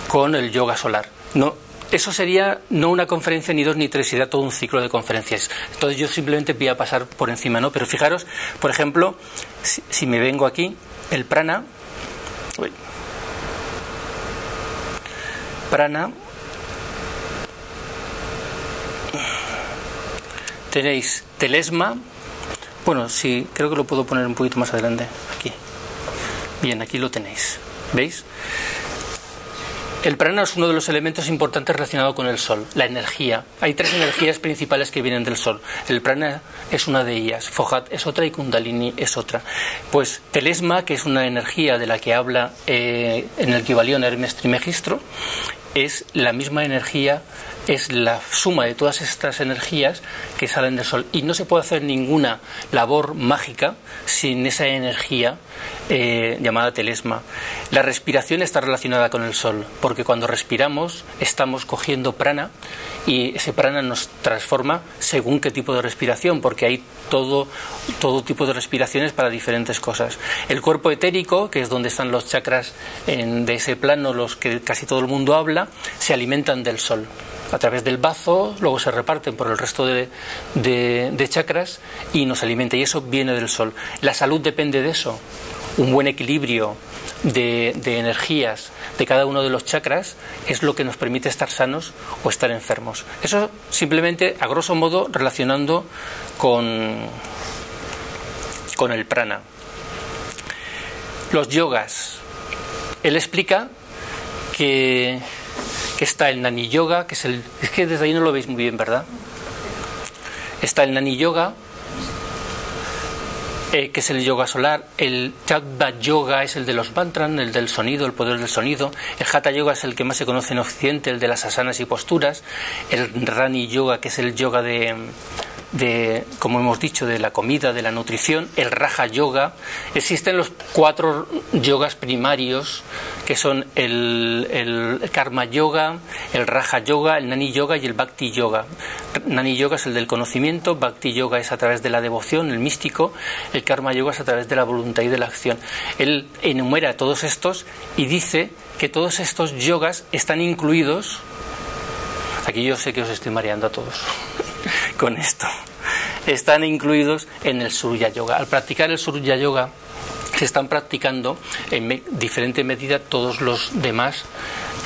con el yoga solar. No, eso sería no una conferencia ni dos ni tres, sería todo un ciclo de conferencias. Entonces yo simplemente voy a pasar por encima, ¿no? Pero fijaros, por ejemplo, si me vengo aquí, el prana. Prana. Tenéis telesma. Bueno, sí, creo que lo puedo poner un poquito más adelante. Aquí. Bien, aquí lo tenéis. ¿Veis? El prana es uno de los elementos importantes relacionado con el sol, la energía. Hay tres energías principales que vienen del sol. El prana es una de ellas, Fohat es otra y Kundalini es otra. Pues telesma, que es una energía de la que habla en el Kybalión Hermes Trimegistro, es la misma energía, es la suma de todas estas energías que salen del sol. Y no se puede hacer ninguna labor mágica sin esa energía llamada telesma. La respiración está relacionada con el sol, porque cuando respiramos estamos cogiendo prana y ese prana nos transforma según qué tipo de respiración, porque hay todo tipo de respiraciones para diferentes cosas. El cuerpo etérico, que es donde están los chakras de ese plano, los que casi todo el mundo habla, se alimentan del sol a través del bazo, luego se reparten por el resto de chakras y nos alimenta, y eso viene del sol. La salud depende de eso. Un buen equilibrio de energías de cada uno de los chakras es lo que nos permite estar sanos o estar enfermos. Eso simplemente, a grosso modo, relacionando con el prana. Los yogas. Él explica que está el Nani Yoga, es que desde ahí no lo veis muy bien, ¿verdad? Está el Nani Yoga, que es el yoga solar. El Chatva Yoga es el de los mantras, el del sonido, el poder del sonido. El Hatha Yoga es el que más se conoce en Occidente, el de las asanas y posturas. El Rani Yoga, que es el yoga de como hemos dicho, de la comida, de la nutrición. El Raja Yoga. Existen los 4 yogas primarios, que son el Karma Yoga, el Raja Yoga, el Nani Yoga y el Bhakti Yoga. Nani Yoga es el del conocimiento, Bhakti Yoga es a través de la devoción, el místico, el Karma Yoga es a través de la voluntad y de la acción. Él enumera todos estos y dice que todos estos yogas están incluidos. Aquí yo sé que os estoy mareando a todos con esto. Están incluidos en el Surya Yoga. Al practicar el Surya Yoga se están practicando en diferente medida todos los demás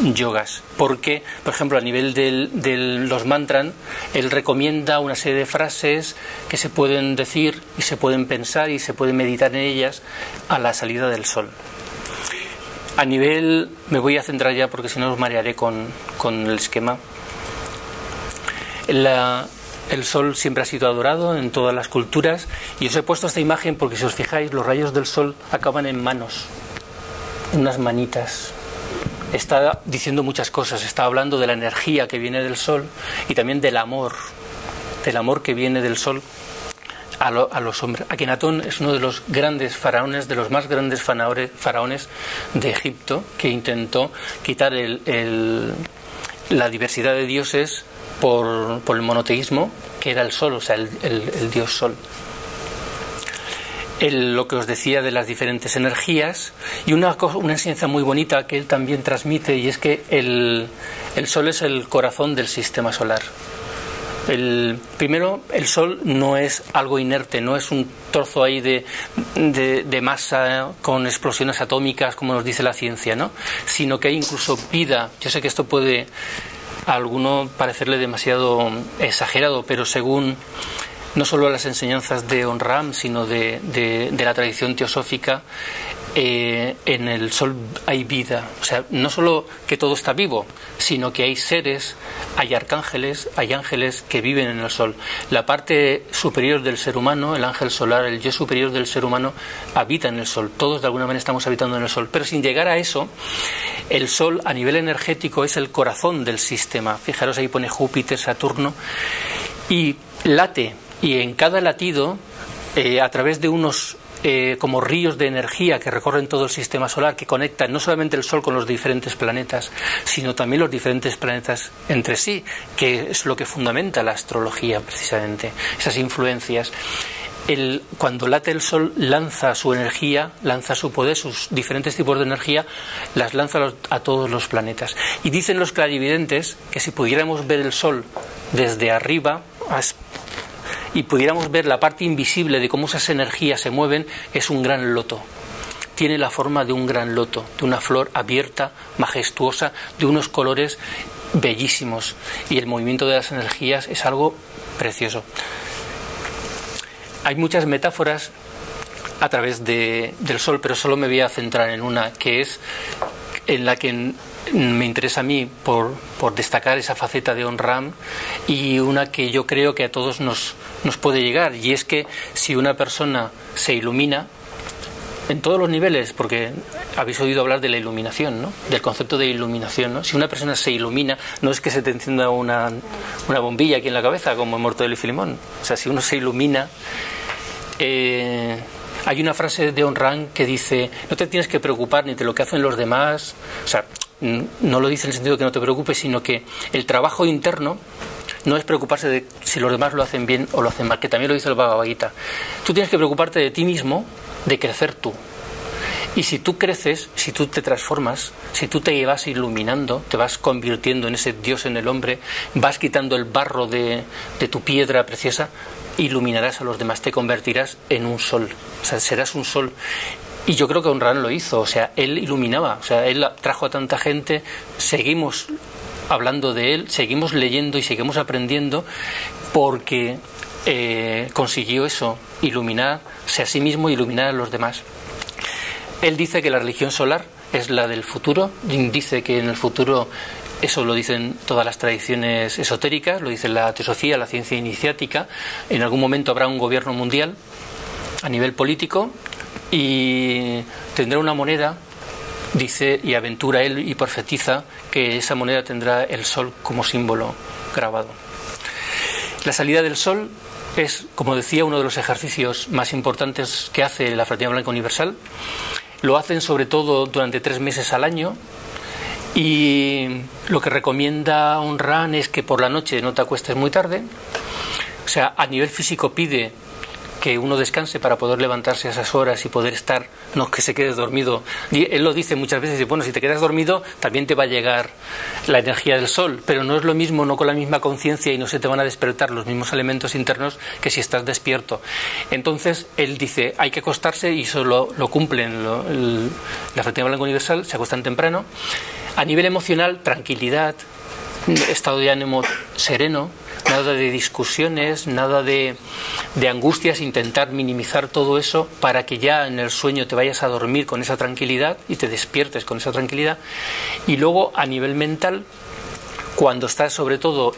yogas, porque, por ejemplo, a nivel de los mantras, él recomienda una serie de frases que se pueden decir y se pueden pensar y se pueden meditar en ellas a la salida del sol. A nivel, me voy a centrar ya porque si no os marearé con el esquema. El sol siempre ha sido adorado en todas las culturas, y os he puesto esta imagen porque, si os fijáis, los rayos del sol acaban en manos, en unas manitas. Está diciendo muchas cosas, está hablando de la energía que viene del sol y también del amor que viene del sol a los hombres. Akenatón es uno de los grandes faraones, de los más grandes faraones de Egipto, que intentó quitar la diversidad de dioses por el monoteísmo, que era el sol, o sea, el dios sol. Lo que os decía de las diferentes energías, y una enseñanza muy bonita que él también transmite, y es que el sol es el corazón del sistema solar. Primero, el Sol no es algo inerte, no es un trozo ahí de masa con explosiones atómicas, como nos dice la ciencia, ¿no? Sino que hay incluso vida. Yo sé que esto puede a alguno parecerle demasiado exagerado, pero según no solo las enseñanzas de Onram, sino de la tradición teosófica, en el Sol hay vida. O sea, no solo que todo está vivo, sino que hay seres, hay arcángeles, hay ángeles que viven en el Sol. La parte superior del ser humano, el ángel solar, el yo superior del ser humano, habita en el Sol. Todos de alguna manera estamos habitando en el Sol. Pero sin llegar a eso, el Sol a nivel energético es el corazón del sistema. Fijaros, ahí pone Júpiter, Saturno, y late. Y en cada latido, a través de unos como ríos de energía que recorren todo el sistema solar, que conectan no solamente el Sol con los diferentes planetas, sino también los diferentes planetas entre sí, que es lo que fundamenta la astrología precisamente, esas influencias. Cuando late el Sol, lanza su energía, lanza su poder, sus diferentes tipos de energía, las lanza a todos los planetas. Y dicen los clarividentes que si pudiéramos ver el Sol desde arriba y pudiéramos ver la parte invisible de cómo esas energías se mueven, es un gran loto. Tiene la forma de un gran loto, de una flor abierta, majestuosa, de unos colores bellísimos. Y el movimiento de las energías es algo precioso. Hay muchas metáforas a través del Sol, pero solo me voy a centrar en una, que es en la que me interesa a mí por destacar esa faceta de Onram, y una que yo creo que a todos nos puede llegar, y es que si una persona se ilumina en todos los niveles, porque habéis oído hablar de la iluminación, ¿no? Del concepto de iluminación, ¿no? Si una persona se ilumina, no es que se te encienda una bombilla aquí en la cabeza como en Mortadelo y Filemón. O sea, si uno se ilumina, hay una frase de Onram que dice: no te tienes que preocupar ni de lo que hacen los demás. O sea, no lo dice en el sentido de que no te preocupes, sino que el trabajo interno no es preocuparse de si los demás lo hacen bien o lo hacen mal, que también lo dice el Bhagavad Gita. Tú tienes que preocuparte de ti mismo, de crecer tú. Y si tú creces, si tú te transformas, si tú te vas iluminando, te vas convirtiendo en ese Dios en el hombre, vas quitando el barro de tu piedra preciosa, iluminarás a los demás, te convertirás en un sol. O sea, serás un sol. Y yo creo que Onram lo hizo, o sea, él iluminaba, o sea, él trajo a tanta gente, seguimos hablando de él, seguimos leyendo y seguimos aprendiendo porque consiguió eso, iluminarse a sí mismo y iluminar a los demás. Él dice que la religión solar es la del futuro, dice que en el futuro, eso lo dicen todas las tradiciones esotéricas, lo dice la teosofía, la ciencia iniciática, en algún momento habrá un gobierno mundial a nivel político y tendrá una moneda, dice y aventura él y profetiza que esa moneda tendrá el Sol como símbolo grabado. La salida del Sol es, como decía, uno de los ejercicios más importantes que hace la Fraternidad Blanca Universal. Lo hacen sobre todo durante 3 meses al año, y lo que recomienda Onram es que por la noche no te acuestes muy tarde. O sea, a nivel físico pide que uno descanse para poder levantarse a esas horas y poder estar, no que se quede dormido. Y él lo dice muchas veces, bueno, si te quedas dormido también te va a llegar la energía del Sol, pero no es lo mismo, no con la misma conciencia, y no se te van a despertar los mismos elementos internos que si estás despierto. Entonces él dice, hay que acostarse, y eso lo cumplen la Fraternidad Blanca Universal, se acuestan temprano. A nivel emocional, tranquilidad, estado de ánimo sereno, nada de discusiones, nada de angustias, intentar minimizar todo eso para que ya en el sueño te vayas a dormir con esa tranquilidad y te despiertes con esa tranquilidad. Y luego a nivel mental, cuando estás sobre todo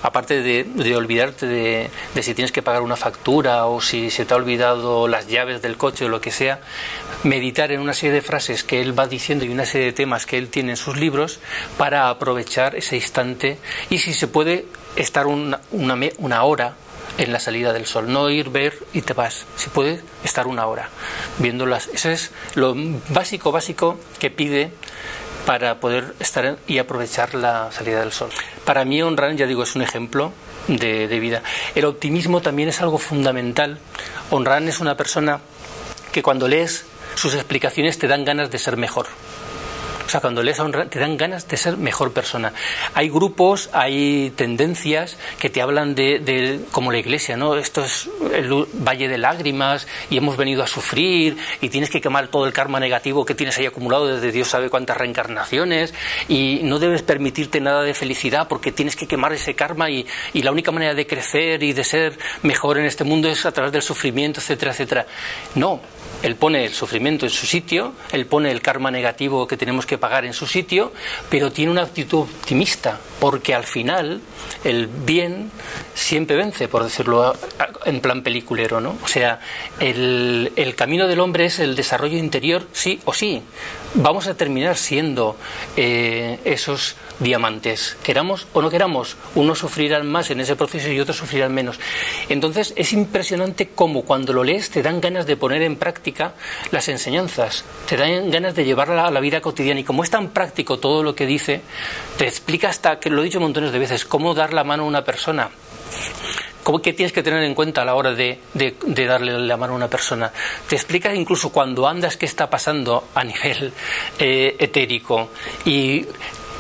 aparte de olvidarte de si tienes que pagar una factura o si se te ha olvidado las llaves del coche o lo que sea, meditar en una serie de frases que él va diciendo y una serie de temas que él tiene en sus libros para aprovechar ese instante, y si se puede estar una hora en la salida del Sol, no ir, ver y te vas, si puede estar una hora viéndolas. Eso es lo básico que pide para poder estar y aprovechar la salida del Sol. Para mí Onram, ya digo, es un ejemplo de vida. El optimismo también es algo fundamental. Onram es una persona que cuando lees sus explicaciones te dan ganas de ser mejor. O sea, cuando lees a Ayn Rand te dan ganas de ser mejor persona. Hay grupos, hay tendencias que te hablan de como la Iglesia, ¿no? Esto es el valle de lágrimas y hemos venido a sufrir y tienes que quemar todo el karma negativo que tienes ahí acumulado desde Dios sabe cuántas reencarnaciones y no debes permitirte nada de felicidad porque tienes que quemar ese karma y la única manera de crecer y de ser mejor en este mundo es a través del sufrimiento, etcétera, etcétera. No. Él pone el sufrimiento en su sitio, él pone el karma negativo que tenemos que pagar en su sitio, pero tiene una actitud optimista, porque al final el bien siempre vence, por decirlo en plan peliculero, ¿no? O sea, el camino del hombre es el desarrollo interior, sí o sí. Vamos a terminar siendo esos diamantes, queramos o no queramos, unos sufrirán más en ese proceso y otros sufrirán menos. Entonces es impresionante cómo cuando lo lees te dan ganas de poner en práctica las enseñanzas, te dan ganas de llevarla a la vida cotidiana y como es tan práctico todo lo que dice, te explica hasta, que lo he dicho montones de veces, cómo dar la mano a una persona. ¿Qué tienes que tener en cuenta a la hora de darle la mano a una persona? Te explica incluso cuando andas qué está pasando a nivel etérico y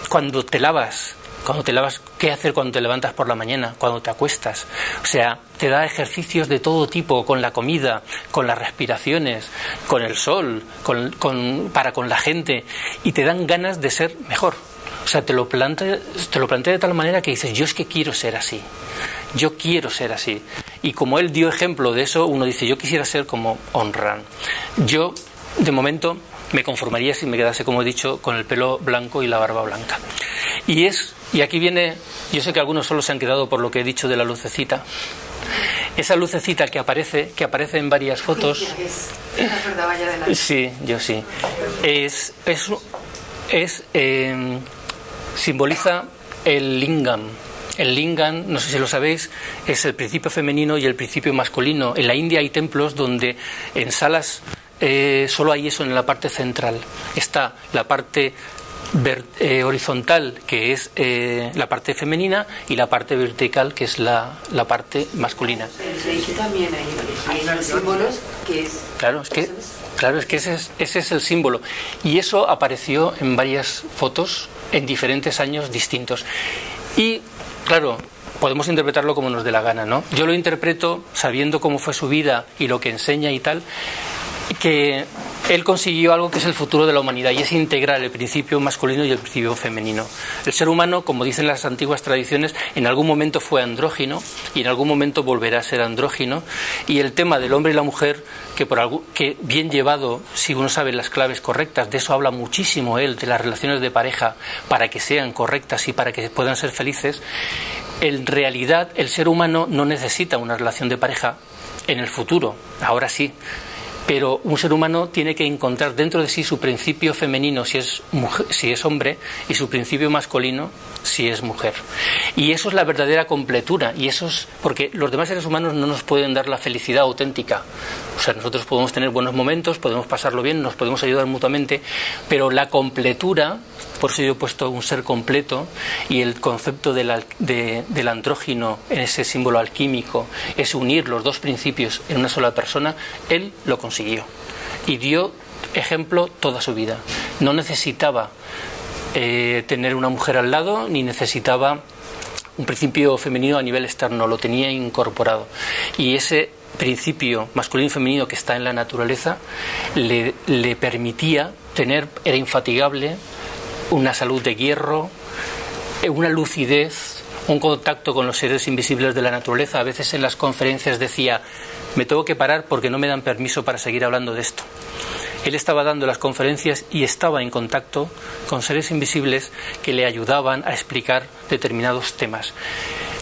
cuando te lavas, qué hacer cuando te levantas por la mañana, cuando te acuestas. O sea, te da ejercicios de todo tipo, con la comida, con las respiraciones, con el sol, para con la gente, y te dan ganas de ser mejor. O sea, te lo plantea de tal manera que dices, yo es que quiero ser así. Yo quiero ser así. Y como él dio ejemplo de eso, uno dice, yo quisiera ser como Ayn Rand. Yo, de momento, me conformaría si me quedase, como he dicho, con el pelo blanco y la barba blanca. Y aquí viene, yo sé que algunos solo se han quedado por lo que he dicho de la lucecita. Esa lucecita que aparece en varias fotos. Sí, yo sí. Simboliza el lingam. El lingam, no sé si lo sabéis, es el principio femenino y el principio masculino. En la India hay templos donde en salas solo hay eso en la parte central. Está la parte horizontal, que es la parte femenina, y la parte vertical, que es la parte masculina. Aquí también hay símbolos que es... Claro, es que ese es el símbolo. Y eso apareció en varias fotos en diferentes años distintos. Y, claro, podemos interpretarlo como nos dé la gana, ¿no? Yo lo interpreto sabiendo cómo fue su vida y lo que enseña y tal, que él consiguió algo que es el futuro de la humanidad y es integrar el principio masculino y el principio femenino. El ser humano, como dicen las antiguas tradiciones, en algún momento fue andrógino y en algún momento volverá a ser andrógino, y el tema del hombre y la mujer, que bien llevado, si uno sabe las claves correctas, de eso habla muchísimo él, de las relaciones de pareja, para que sean correctas y para que puedan ser felices. En realidad el ser humano no necesita una relación de pareja en el futuro, ahora sí. Pero un ser humano tiene que encontrar dentro de sí su principio femenino si es hombre y su principio masculino si es mujer. Y eso es la verdadera completura. Y eso es porque los demás seres humanos no nos pueden dar la felicidad auténtica. O sea, nosotros podemos tener buenos momentos, podemos pasarlo bien, nos podemos ayudar mutuamente, pero la completura, por eso yo he puesto un ser completo, y el concepto del andrógino en ese símbolo alquímico es unir los dos principios en una sola persona. Él lo consiguió y dio ejemplo toda su vida. No necesitaba tener una mujer al lado, ni necesitaba un principio femenino a nivel externo, lo tenía incorporado. Y ese principio masculino y femenino que está en la naturaleza le permitía tener, era infatigable, una salud de hierro, una lucidez, un contacto con los seres invisibles de la naturaleza. A veces en las conferencias decía, me tengo que parar porque no me dan permiso para seguir hablando de esto. Él estaba dando las conferencias y estaba en contacto con seres invisibles que le ayudaban a explicar determinados temas.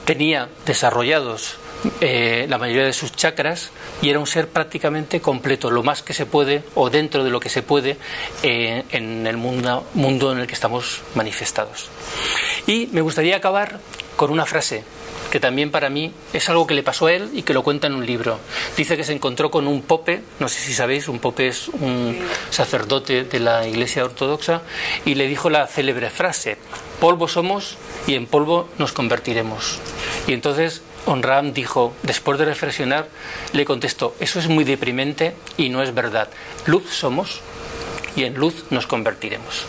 Tenía desarrollados la mayoría de sus chakras y era un ser prácticamente completo, lo más que se puede o dentro de lo que se puede en el mundo en el que estamos manifestados. Y me gustaría acabar con una frase que también para mí es algo que le pasó a él y que lo cuenta en un libro. Dice que se encontró con un pope, no sé si sabéis, un pope es un sacerdote de la Iglesia Ortodoxa, y le dijo la célebre frase, polvo somos y en polvo nos convertiremos. Y entonces Ayn Rand dijo, después de reflexionar, le contestó, eso es muy deprimente y no es verdad. Luz somos y en luz nos convertiremos.